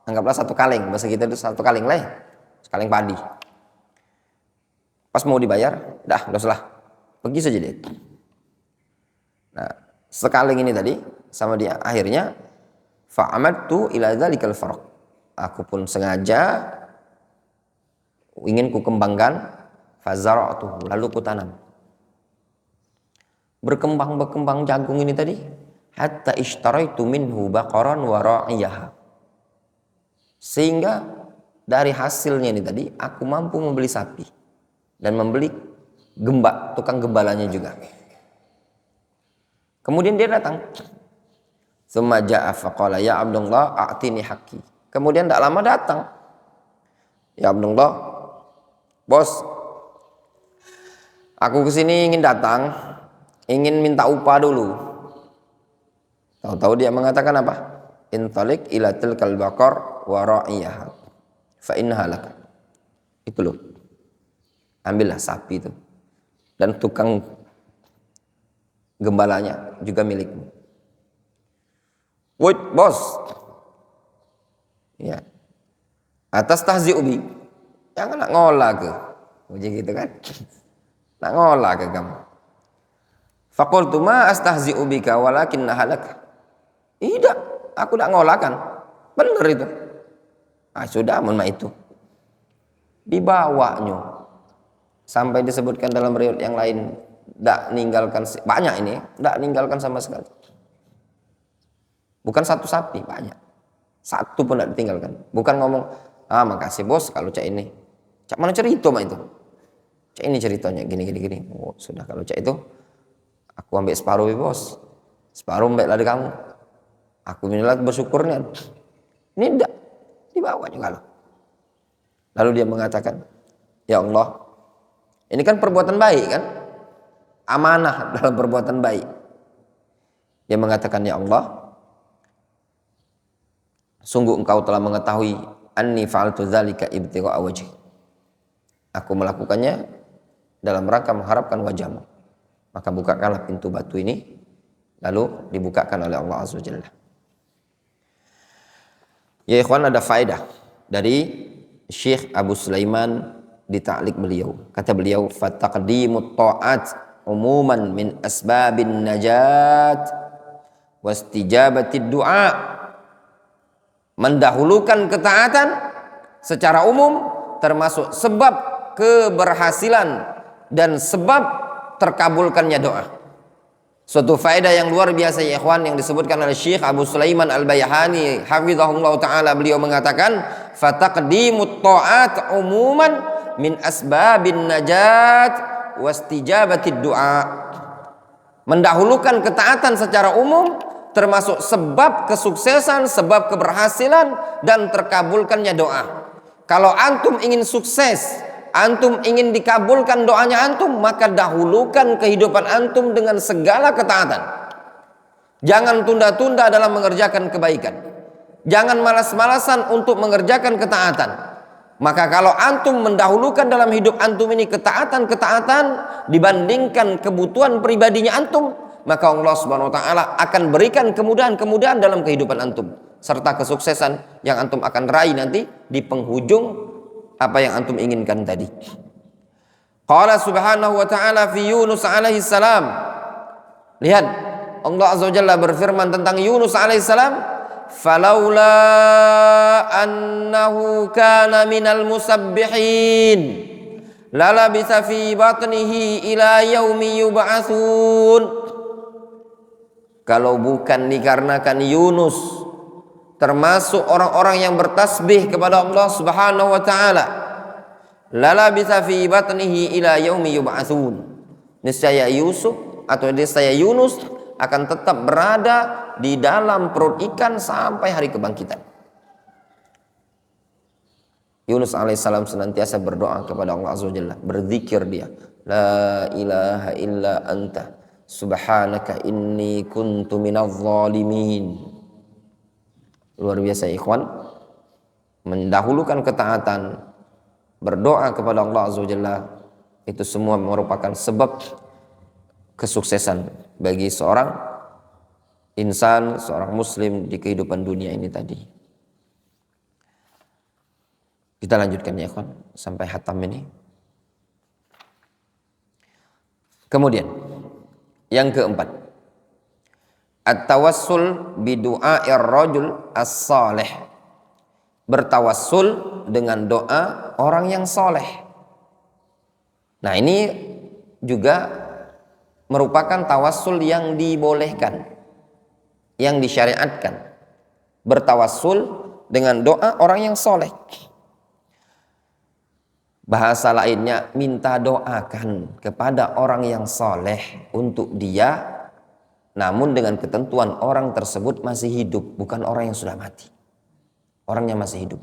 anggaplah satu kaleng, bahasa kita itu satu kaleng lah ya, sekaleng padi. Pas mau dibayar, dah usah, pergi saja deh. Nah, sekaleng ini tadi sama dia, akhirnya fa'amadtu ila dzalikal farok. Aku pun sengaja ingin ku kembangkan, fazara'tuhu, lalu ku tanam. Berkembang jagung ini tadi, hatta ishtaraitu minhu baqaran wa ra'iyaha. Sehingga dari hasilnya ini tadi aku mampu membeli sapi dan membeli tukang gembalanya juga. Kemudian dia datang. Tsumma ja'a faqala ya Abdullah a'tini haqqi. Kemudian tidak lama datang. Ya Abdullah, bos, aku kesini ingin datang, ingin minta upah dulu. Tahu-tahu dia mengatakan apa? Intalik ila tilkal baqar wa ra'iyaha fa innaha lak. Itu loh. Ambillah sapi itu. Dan tukang gembalanya juga milikmu. Woi, bos. Ya. Atas tahzi'u bi. Jangan nak ngolah ke. Uji gitu kan. Nak ngolah ke kamu. Faqultu ma astahzi'u bika walakin nahalak. Tidak, aku tak ngolahkan. Benar itu. Sudah amun itu. Dibawanya. Sampai disebutkan dalam riwayat yang lain, tidak ninggalkan, banyak ini, tidak ninggalkan sama sekali. Bukan satu sapi, banyak. Satu pun tidak ditinggalkan. Bukan ngomong, makasih bos kalau cak ini. Cak mana cerita mah itu? Cak ini ceritanya gini. Oh, sudah kalau cak itu, aku ambil separuh bos. Separuh ambil dari kamu. Aku inilah bersyukurnya. Ini tidak dibawa juga loh. Lalu dia mengatakan, ya Allah, ini kan perbuatan baik kan? Amanah dalam perbuatan baik. Dia mengatakan, ya Allah, sungguh engkau telah mengetahui anni fa'altu dzalika ibtigha'a wajhi. Aku melakukannya dalam rangka mengharapkan wajahmu. Maka bukakanlah pintu batu ini, lalu dibukakan oleh Allah Azza wa Jalla. Ya ikhwan, ada faedah dari Syekh Abu Sulaiman di ta'liq beliau. Kata beliau, fataqdimut ta'at umuman min asbabin najat wastijabatid du'a. Mendahulukan ketaatan secara umum termasuk sebab keberhasilan dan sebab terkabulkannya doa. Suatu faedah yang luar biasa ya ikhwan yang disebutkan oleh Syekh Abu Sulaiman Al-Bayhani hafizahullah taala. Beliau mengatakan fataqdimut ta'at umuman min asbabin najat wastijabatid du'a. Mendahulukan ketaatan secara umum termasuk sebab kesuksesan, sebab keberhasilan dan terkabulkannya doa. Kalau antum ingin sukses, antum ingin dikabulkan doanya antum, maka dahulukan kehidupan antum dengan segala ketaatan. Jangan tunda-tunda dalam mengerjakan kebaikan. Jangan malas-malasan untuk mengerjakan ketaatan. Maka kalau antum mendahulukan dalam hidup antum ini ketaatan-ketaatan dibandingkan kebutuhan pribadinya antum, maka Allah Subhanahu wa taala akan berikan kemudahan-kemudahan dalam kehidupan antum serta kesuksesan yang antum akan raih nanti di penghujung apa yang antum inginkan tadi. Qala subhanahu wa ta'ala fi Yunus alaihi salam. Lihat, Allah Azza wa Jalla berfirman tentang Yunus alaihi salam, "Falaula annahu kana minal musabbihin lalabitha fi batnihi ila yaumi yub'atsun." Kalau bukan dikarenakan Yunus termasuk orang-orang yang bertasbih kepada Allah Subhanahu wa taala, lalabitha fi batnihi ila yaumi yub'atsun. Niscaya Yusuf atau niscaya Yunus akan tetap berada di dalam perut ikan sampai hari kebangkitan. Yunus alaihissalam senantiasa berdoa kepada Allah Azza wa Jalla, berzikir dia, la ilaha illa anta subhanaka inni kuntu minadh zalimin. Luar biasa ikhwan, mendahulukan ketaatan, berdoa kepada Allah Azza wa Jalla, itu semua merupakan sebab kesuksesan bagi seorang insan, seorang muslim di kehidupan dunia ini tadi. Kita lanjutkan ya kawan sampai hatam ini. Kemudian yang keempat, at-tawassul bi du'a'ir rajul as-salih. Bertawassul dengan doa orang yang soleh. Nah, ini juga merupakan tawassul yang dibolehkan, yang disyariatkan. Bertawassul dengan doa orang yang soleh. Bahasa lainnya, minta doakan kepada orang yang soleh untuk dia, namun dengan ketentuan orang tersebut masih hidup, bukan orang yang sudah mati. Orangnya masih hidup.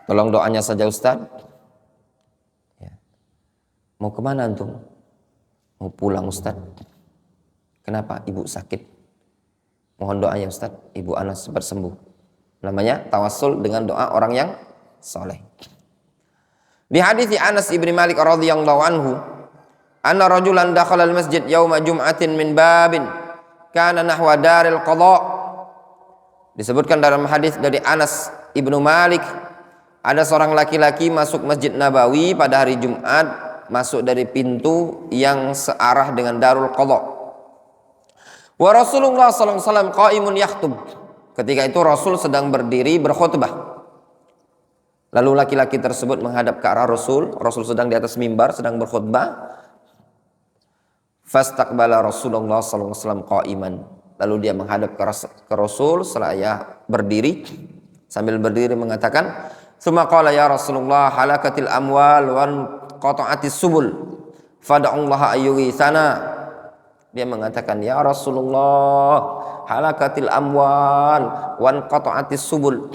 Tolong doanya saja Ustaz. Ya. Mau kemana antum? Mau pulang Ustaz. Kenapa? Ibu sakit. Mohon doanya Ustaz, ibu anak cepat sembuh. Namanya tawassul dengan doa orang yang soleh. Di hadis Anas ibn Malik radhiyallahu anhu, anna rajulan dakhala al-masjid yauma jum'atin min babin kana nahwa daril qada. Disebutkan dalam hadis dari Anas ibnu Malik, ada seorang laki-laki masuk Masjid Nabawi pada hari Jumat, masuk dari pintu yang searah dengan Darul Qadha. Wa Rasulullah sallallahu alaihi wasallam qaimun yakhutub. Ketika itu Rasul sedang berdiri berkhutbah. Lalu laki-laki tersebut menghadap ke arah Rasul. Rasul sedang di atas mimbar sedang berkhutbah. Fastaqbala Rasulullah sallallahu alaihi wasallam qaiman. Lalu dia menghadap ke Rasul seraya berdiri, sambil berdiri mengatakan, "Tsumma qala ya Rasulullah halakatil amwal wan qata'atis subul fad'ullaha ayyughithana." Dia mengatakan, "Ya Rasulullah, halakatil amwal wan qata'atis subul."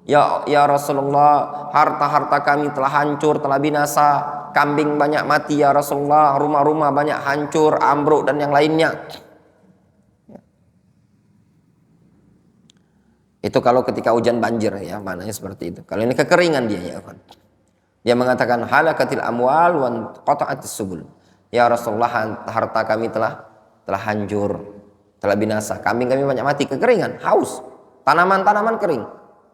Ya Rasulullah, harta-harta kami telah hancur, telah binasa. Kambing banyak mati ya Rasulullah, rumah-rumah banyak hancur, ambruk dan yang lainnya. Itu kalau ketika hujan banjir ya, maknanya seperti itu. Kalau ini kekeringan dia ya kan. Dia mengatakan halakatil amwal wan qata'atis subul. Ya Rasulullah, harta kami telah hancur, telah binasa. Kambing kami banyak mati, kekeringan, haus. Tanaman-tanaman kering,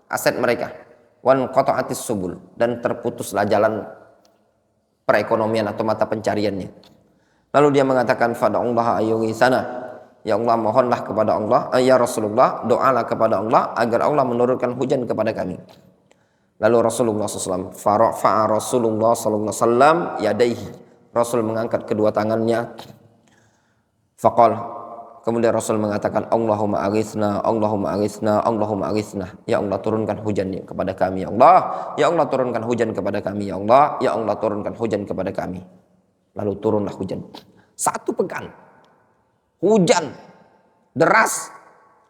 aset mereka. Wan qata'atis subul, dan terputuslah jalan perekonomian atau mata pencariannya. Lalu dia mengatakan fad'ullaha ayyughithana. Ya Allah, mohonlah kepada Allah, ya Rasulullah, doalah kepada Allah agar Allah menurunkan hujan kepada kami. Lalu Rasulullah SAW, farafa'a Rasulullah SAW yadaihi. Rasul mengangkat kedua tangannya. Faqal, kemudian Rasul mengatakan, Allahumma aghithna, Allahumma aghithna, Allahumma aghithna. Ya Allah, turunkan hujan kepada kami ya Allah. Ya Allah, turunkan hujan kepada kami ya Allah. Ya Allah, turunkan hujan kepada kami. Lalu turunlah hujan. 1 pekan. Hujan deras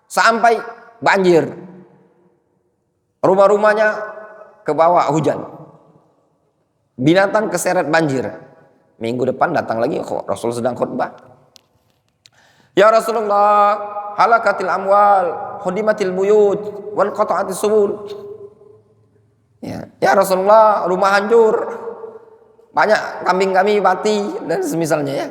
sampai banjir. Rumah-rumahnya ke bawah hujan. Binatang keseret banjir. Minggu depan datang lagi Rasul sedang khutbah. Ya Rasulullah, halakatil amwal, hudimatil buyut, wan qata'atis subul. Ya Rasulullah, rumah hancur, banyak kambing kami mati dan semisalnya ya.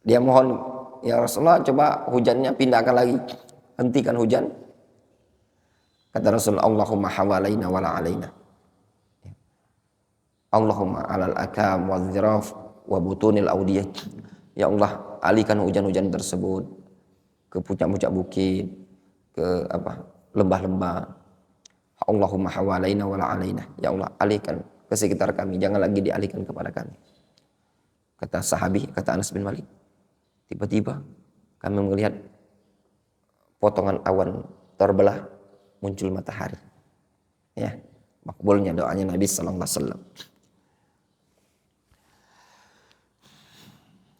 Dia mohon, ya Rasulullah, coba hujannya pindahkan lagi, hentikan hujan. Kata Rasulullah, Allahumma hawalaina wala alaina. Allahumma alal akam wa dziraf wa butunil audiyah. Ya Allah, alihkan hujan-hujan tersebut ke puncak-puncak bukit, ke lembah-lembah. Allahumma hawalaina wala alaina. Ya Allah, alihkan ke sekitar kami, jangan lagi dialihkan kepada kami. Kata sahabi, kata Anas bin Malik, tiba-tiba kami melihat potongan awan terbelah, muncul matahari. Ya, makbulnya doanya Nabi sallallahu alaihi wasallam.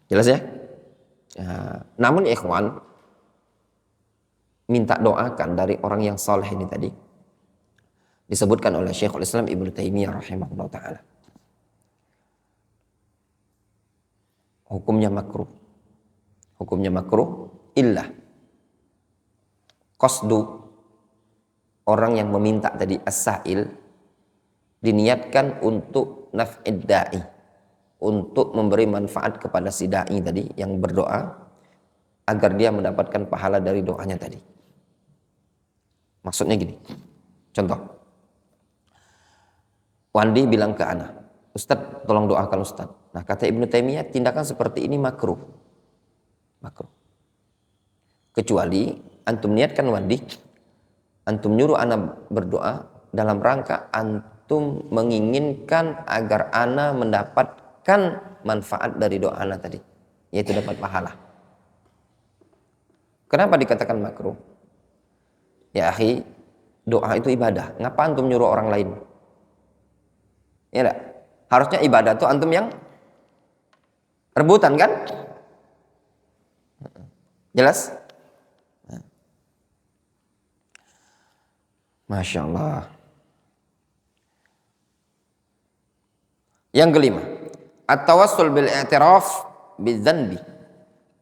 Jelas ya? Namun ikhwan, minta doakan dari orang yang soleh ini tadi disebutkan oleh Syekhul Islam Ibnu Taimiyah rahimahullah ta'ala. Hukumnya makruh. Hukumnya makruh illa qasdu orang yang meminta tadi as-sa'il diniatkan untuk naf'id da'i, untuk memberi manfaat kepada si da'i tadi yang berdoa agar dia mendapatkan pahala dari doanya tadi. Maksudnya gini, contoh, Wandi bilang ke Ana, Ustadz tolong doakan Ustadz. Nah kata Ibnu Taimiyah, tindakan seperti ini makruh. Makruh. Kecuali antum niatkan Wandi, antum nyuruh Ana berdoa dalam rangka antum menginginkan agar Ana mendapatkan manfaat dari doa Ana tadi, yaitu dapat pahala. Kenapa dikatakan makruh? Ya akhi, doa itu ibadah. Ngapa antum nyuruh orang lain? Ya enggak? Harusnya ibadah itu antum yang rebutan kan? Jelas? Masya Allah. Yang kelima, at-tawassul bil i'tiraf bidzanbi.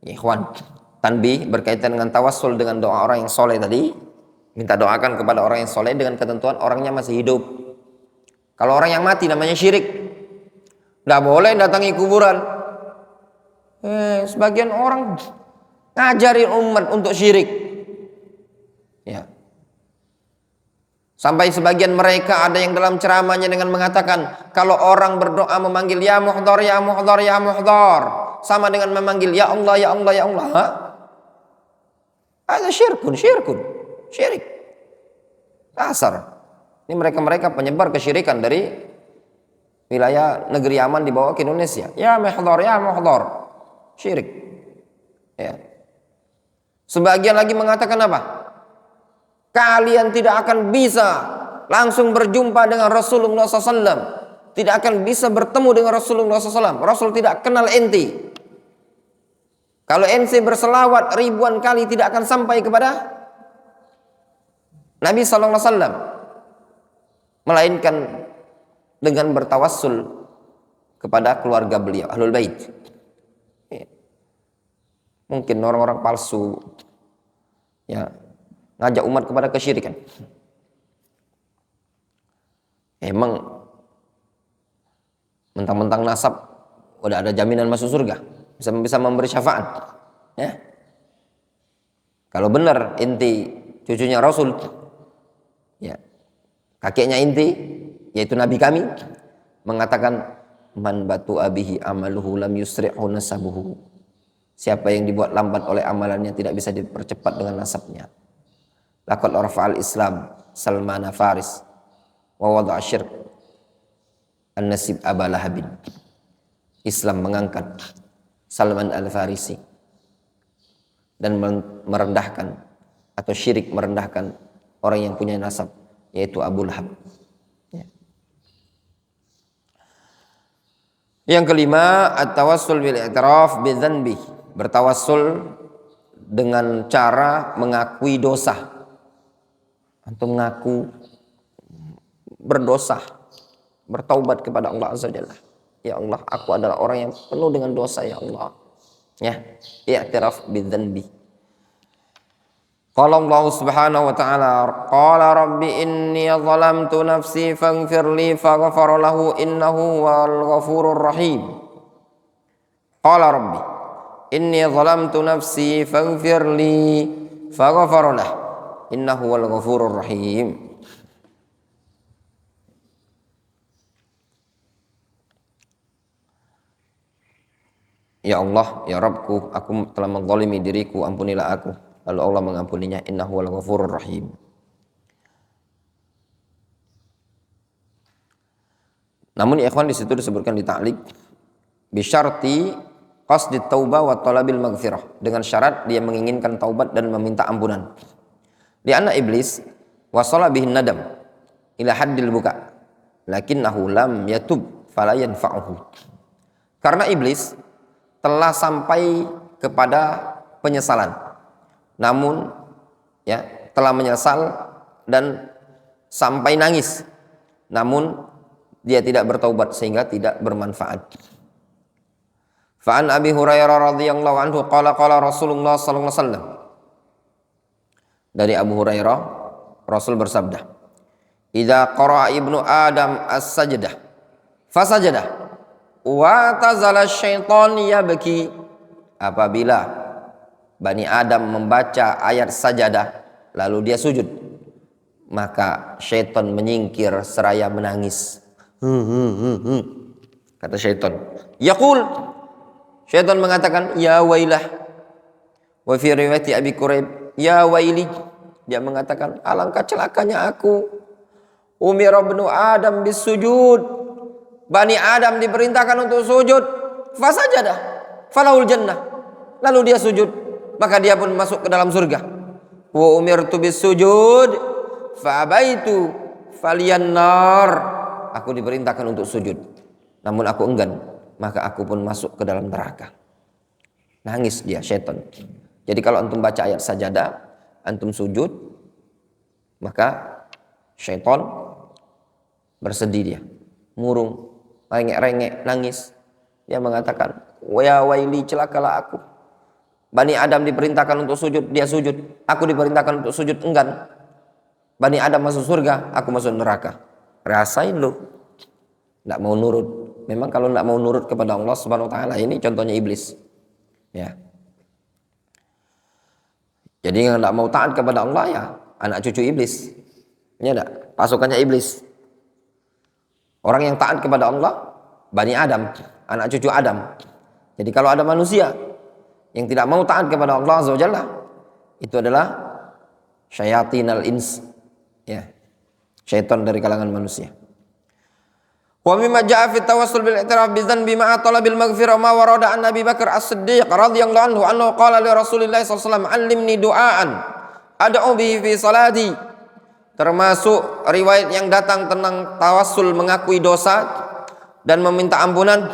Ya ikhwan, tanbih berkaitan dengan tawassul dengan doa orang yang soleh tadi. Minta doakan kepada orang yang soleh dengan ketentuan orangnya masih hidup. Kalau orang yang mati namanya syirik. Nggak boleh datangi kuburan. Sebagian orang ngajarin umat untuk syirik. Ya. Sampai sebagian mereka ada yang dalam ceramahnya dengan mengatakan kalau orang berdoa memanggil ya muhdhar ya muhdhar ya muhdhar sama dengan memanggil ya Allah ya Allah ya Allah. Ada syirkun syirik dasar. Ini mereka penyebar kesyirikan dari wilayah negeri Yaman dibawa ke Indonesia. Ya muhdhar syirik. Ya. Sebagian lagi mengatakan apa? Kalian tidak akan bisa langsung berjumpa dengan Rasulullah SAW. Tidak akan bisa bertemu dengan Rasulullah SAW. Rasul tidak kenal enti. Kalau enti berselawat ribuan kali tidak akan sampai kepada Nabi SAW. Melainkan dengan bertawassul kepada keluarga beliau, Ahlul Bait. Mungkin orang-orang palsu. Ya. Ngajak umat kepada kesyirikan. Emang mentang-mentang nasab udah ada jaminan masuk surga, bisa memberi syafaat. Ya. Kalau benar inti cucunya Rasul, ya kakeknya inti, yaitu Nabi kami, mengatakan man batu abihi amaluhu lam yusri'hu nasabuhu. Siapa yang dibuat lambat oleh amalannya tidak bisa dipercepat dengan nasabnya. Laqad rafa'al Islam Salman Faris wa wada'a syirk an-nasib Aba Lahabin. Islam mengangkat Salman Al-Farisi dan merendahkan atau syirik merendahkan orang yang punya nasab, yaitu Abu Lahab. Ya. Yang kelima, at-tawassul bil i'tiraf bi dzanbi, bertawassul dengan cara mengakui dosa. Antum mengaku berdosa, bertaubat kepada Allah Azza Jalla. Ya Allah, aku adalah orang yang penuh dengan dosa ya Allah. Ya, i'tiraf bidzanbi. Qala Allah Subhanahu wa ta'ala, qala rabbi inni zalamtu nafsi faghfir li faghfara lahu innahu wal ghafurur rahim. Qala rabbi inni zalamtu nafsi faghfir li faghfara lahu innahu wal ghafurur rahim. Ya Allah, ya Rabbku, aku telah menzalimi diriku, ampunilah aku. Lalu Allah mengampuninya, innahu wal ghafurur rahim. Namun ya ikhwan, di situ disebutkan di ta'liq bi syarti qasdi taubah wa talabil maghfirah, dengan syarat dia menginginkan taubat dan meminta ampunan. Di anna iblis wasala bihin nadam ila haddil buka lakinnahu lam yatub fala yanfa'uhu. Karena iblis telah sampai kepada penyesalan, namun ya telah menyesal dan sampai nangis, namun dia tidak bertaubat sehingga tidak bermanfaat. Fa'an Abi Hurairah radhiyallahu anhu qala qala Rasulullah sallallahu alaihi wasallam. Dari Abu Hurairah, Rasul bersabda, "Idza qara'a ibnu Adam as-sajdah, fasajadah, wa tazala syaitan yabki." Apabila Bani Adam membaca ayat sajadah lalu dia sujud, maka syaitan menyingkir seraya menangis. Kata syaitan, yaqul, syaitan mengatakan, ya wailah. Wa fi riwayati Abi Quraib, ya waili. Dia mengatakan, alangkah celakanya aku. Umira ibnu Adam bisujud. Bani Adam diperintahkan untuk sujud. Fasajadah, falahul jannah. Lalu dia sujud, maka dia pun masuk ke dalam surga. Wa umirtu bisujud, fa abaitu faliyan nar. Aku diperintahkan untuk sujud, namun aku enggan, maka aku pun masuk ke dalam neraka. Nangis dia, syaitan. Jadi kalau antum baca ayat sajadah, antum sujud, maka syaitan bersedih dia, murung, rengek-rengek, nangis. Dia mengatakan, ya waili, celakalah aku. Bani Adam diperintahkan untuk sujud, dia sujud. Aku diperintahkan untuk sujud, enggan. Bani Adam masuk surga, aku masuk neraka. Rasain lu, tidak mau nurut. Memang kalau tidak mau nurut kepada Allah Subhanahu Wa Taala, ini contohnya iblis. Ya. Jadi yang tidak mau taat kepada Allah ya anak cucu iblis. Ini ada pasukannya iblis. Orang yang taat kepada Allah, Bani Adam, anak cucu Adam. Jadi kalau ada manusia yang tidak mau taat kepada Allah Azza wa Jalla, itu adalah syayatinal ins, ya, syaitan dari kalangan manusia. Wa mimma jaa fi tawassul bil i'tiraf bi dzanbi ma'a talabil maghfirah ma warada an Abi Bakar As-Siddiq radhiyallahu anhu qala li Rasulillah sallallahu alaihi wasallam 'allimni du'aan ad'u bihi fi salati. Termasuk riwayat yang datang tentang tawassul mengakui dosa dan meminta ampunan,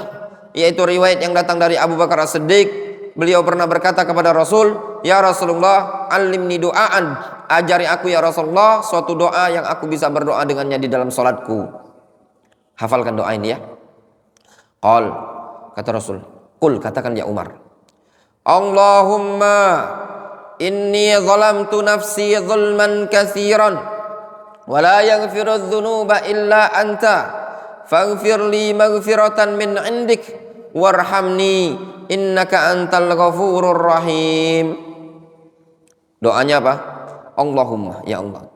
yaitu riwayat yang datang dari Abu Bakar As-Siddiq. Beliau pernah berkata kepada Rasul, ya Rasulullah, 'allimni du'aan, ajari aku ya Rasulullah suatu doa yang aku bisa berdoa dengannya di dalam salatku. Hafalkan doa ini ya. Qal, kata Rasul, qul, katakan ya Umar, Allahumma inni zalamtu nafsi zulman katsiran wa la yaghfiru dzunuba illa anta faghfir li maghfiratan min indik warhamni innaka antal ghafurur rahim. Doanya apa? Allahumma, ya Allah,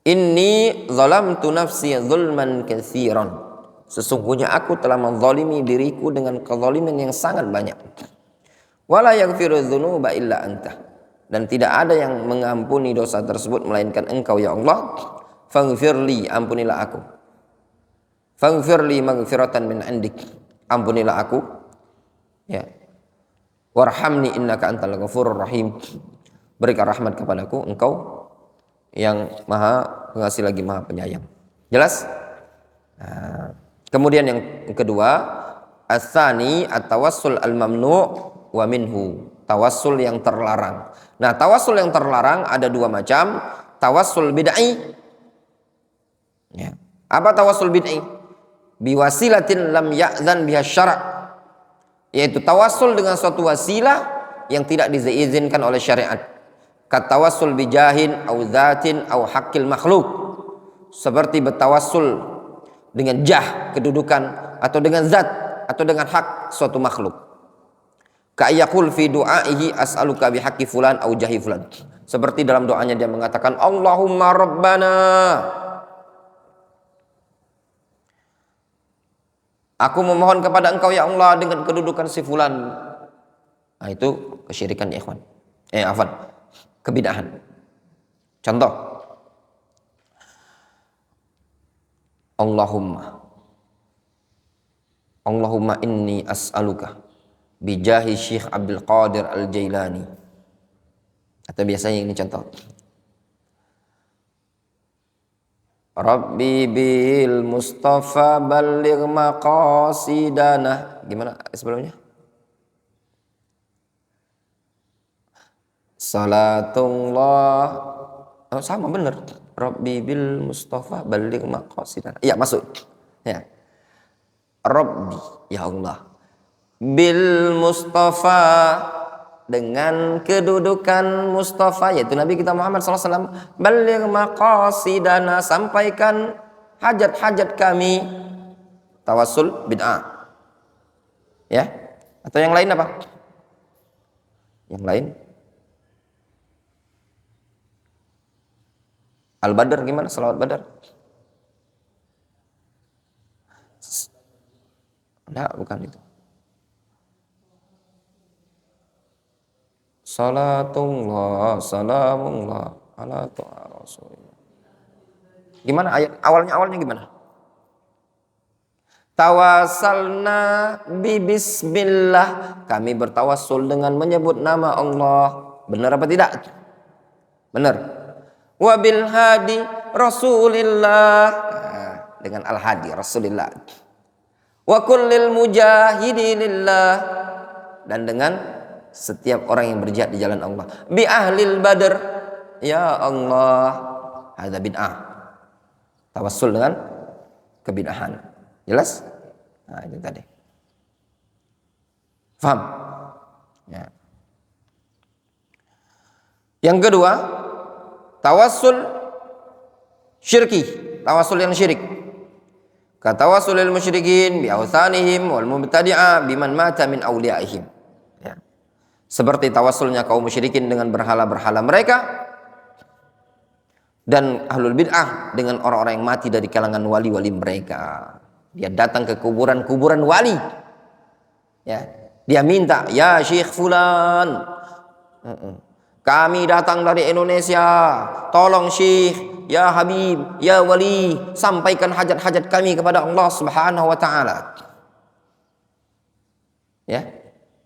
inni zalamtu nafsi zulman katsiran, sesungguhnya aku telah menzalimi diriku dengan kezaliman yang sangat banyak. Wala yaghfiru dzunuba illa anta, dan tidak ada yang mengampuni dosa tersebut melainkan Engkau ya Allah. Faghfirli, ampunilah aku. Faghfirli maghfiratan min indik, ampunilah aku. Ya. Warhamni innaka antal ghafurur rahim, berikan rahmat kepadaku, Engkau yang maha pengasih lagi maha penyayang. Jelas? Nah, kemudian yang kedua, as-tsani at-tawassul al-mamnu' wa minhu, tawassul yang terlarang. Nah, tawassul yang terlarang ada dua macam. Tawassul bid'i. Ya. Apa tawassul bid'i? Biwasilatin lam ya'zan biha syara', yaitu tawassul dengan suatu wasilah yang tidak diizinkan oleh syariat. Katawassul bijahin au dzatin au haqqil makhluk, seperti bertawassul dengan jah, kedudukan, atau dengan zat, atau dengan hak suatu makhluk. Ka'yaqul fi du'aihi as'aluka bihaqqi fulan au jahi fulan, seperti dalam doanya dia mengatakan Allahumma rabbana, aku memohon kepada Engkau ya Allah dengan kedudukan si fulan. Nah, itu kesyirikan ya ikhwan. Kebidahan. Contoh, Allahumma inni as'aluka bijahi Syekh Abdul Qadir Al-Jailani. Atau biasanya ini contoh, Rabbi bil Mustafa balligh maqasidana. Gimana sebelumnya? Salatullah. Oh, sama benar. Rabbi bil Mustafa baligh maqasidana. Iya, masuk. Ya. Rabbi, ya Allah. Bil Mustafa, dengan kedudukan Mustafa, yaitu Nabi kita Muhammad SAW. Baligh maqasidana, sampaikan hajat-hajat kami. Tawassul bid'ah. Ya. Atau yang lain apa? Yang lain? Al-Badr gimana? Salawat Badar? Enggak, bukan itu. Salatullah, salamullah ala ta'a rasulillah. Gimana ayat awalnya gimana? Tawasalna bi bismillah, kami bertawassul dengan menyebut nama Allah. Benar apa tidak? Benar. Wa bil hadi rasulillah, nah, dengan al hadi rasulillah. Wa kullil mujahidilillah, dan dengan setiap orang yang berjihad di jalan Allah. Bi ahlil badr, ya Allah. Hadza bid'ah. Tawassul dengan kebid'ahan. Jelas? Nah, itu tadi. Faham? Ya. Yang kedua, tawassul syirki, tawassul yang syirik. Katawassulil musyrikin bi awthanihim wal mubtadi'ah biman mata min awliyaihim. Ya. Seperti tawassulnya kaum musyrikin dengan berhala-berhala mereka, dan ahlul bid'ah dengan orang-orang yang mati dari kalangan wali-wali mereka. Dia datang ke kuburan-kuburan wali. Ya, dia minta, ya Syekh fulan, kami datang dari Indonesia, tolong Syekh, ya Habib, ya Wali, sampaikan hajat-hajat kami kepada Allah Subhanahu wa taala. Ya.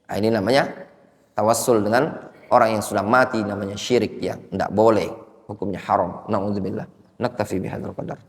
Nah, ini namanya tawassul dengan orang yang sudah mati, namanya syirik, ya. Tidak boleh, hukumnya haram. Na'udzubillah. Naktafi bihadzal qadar.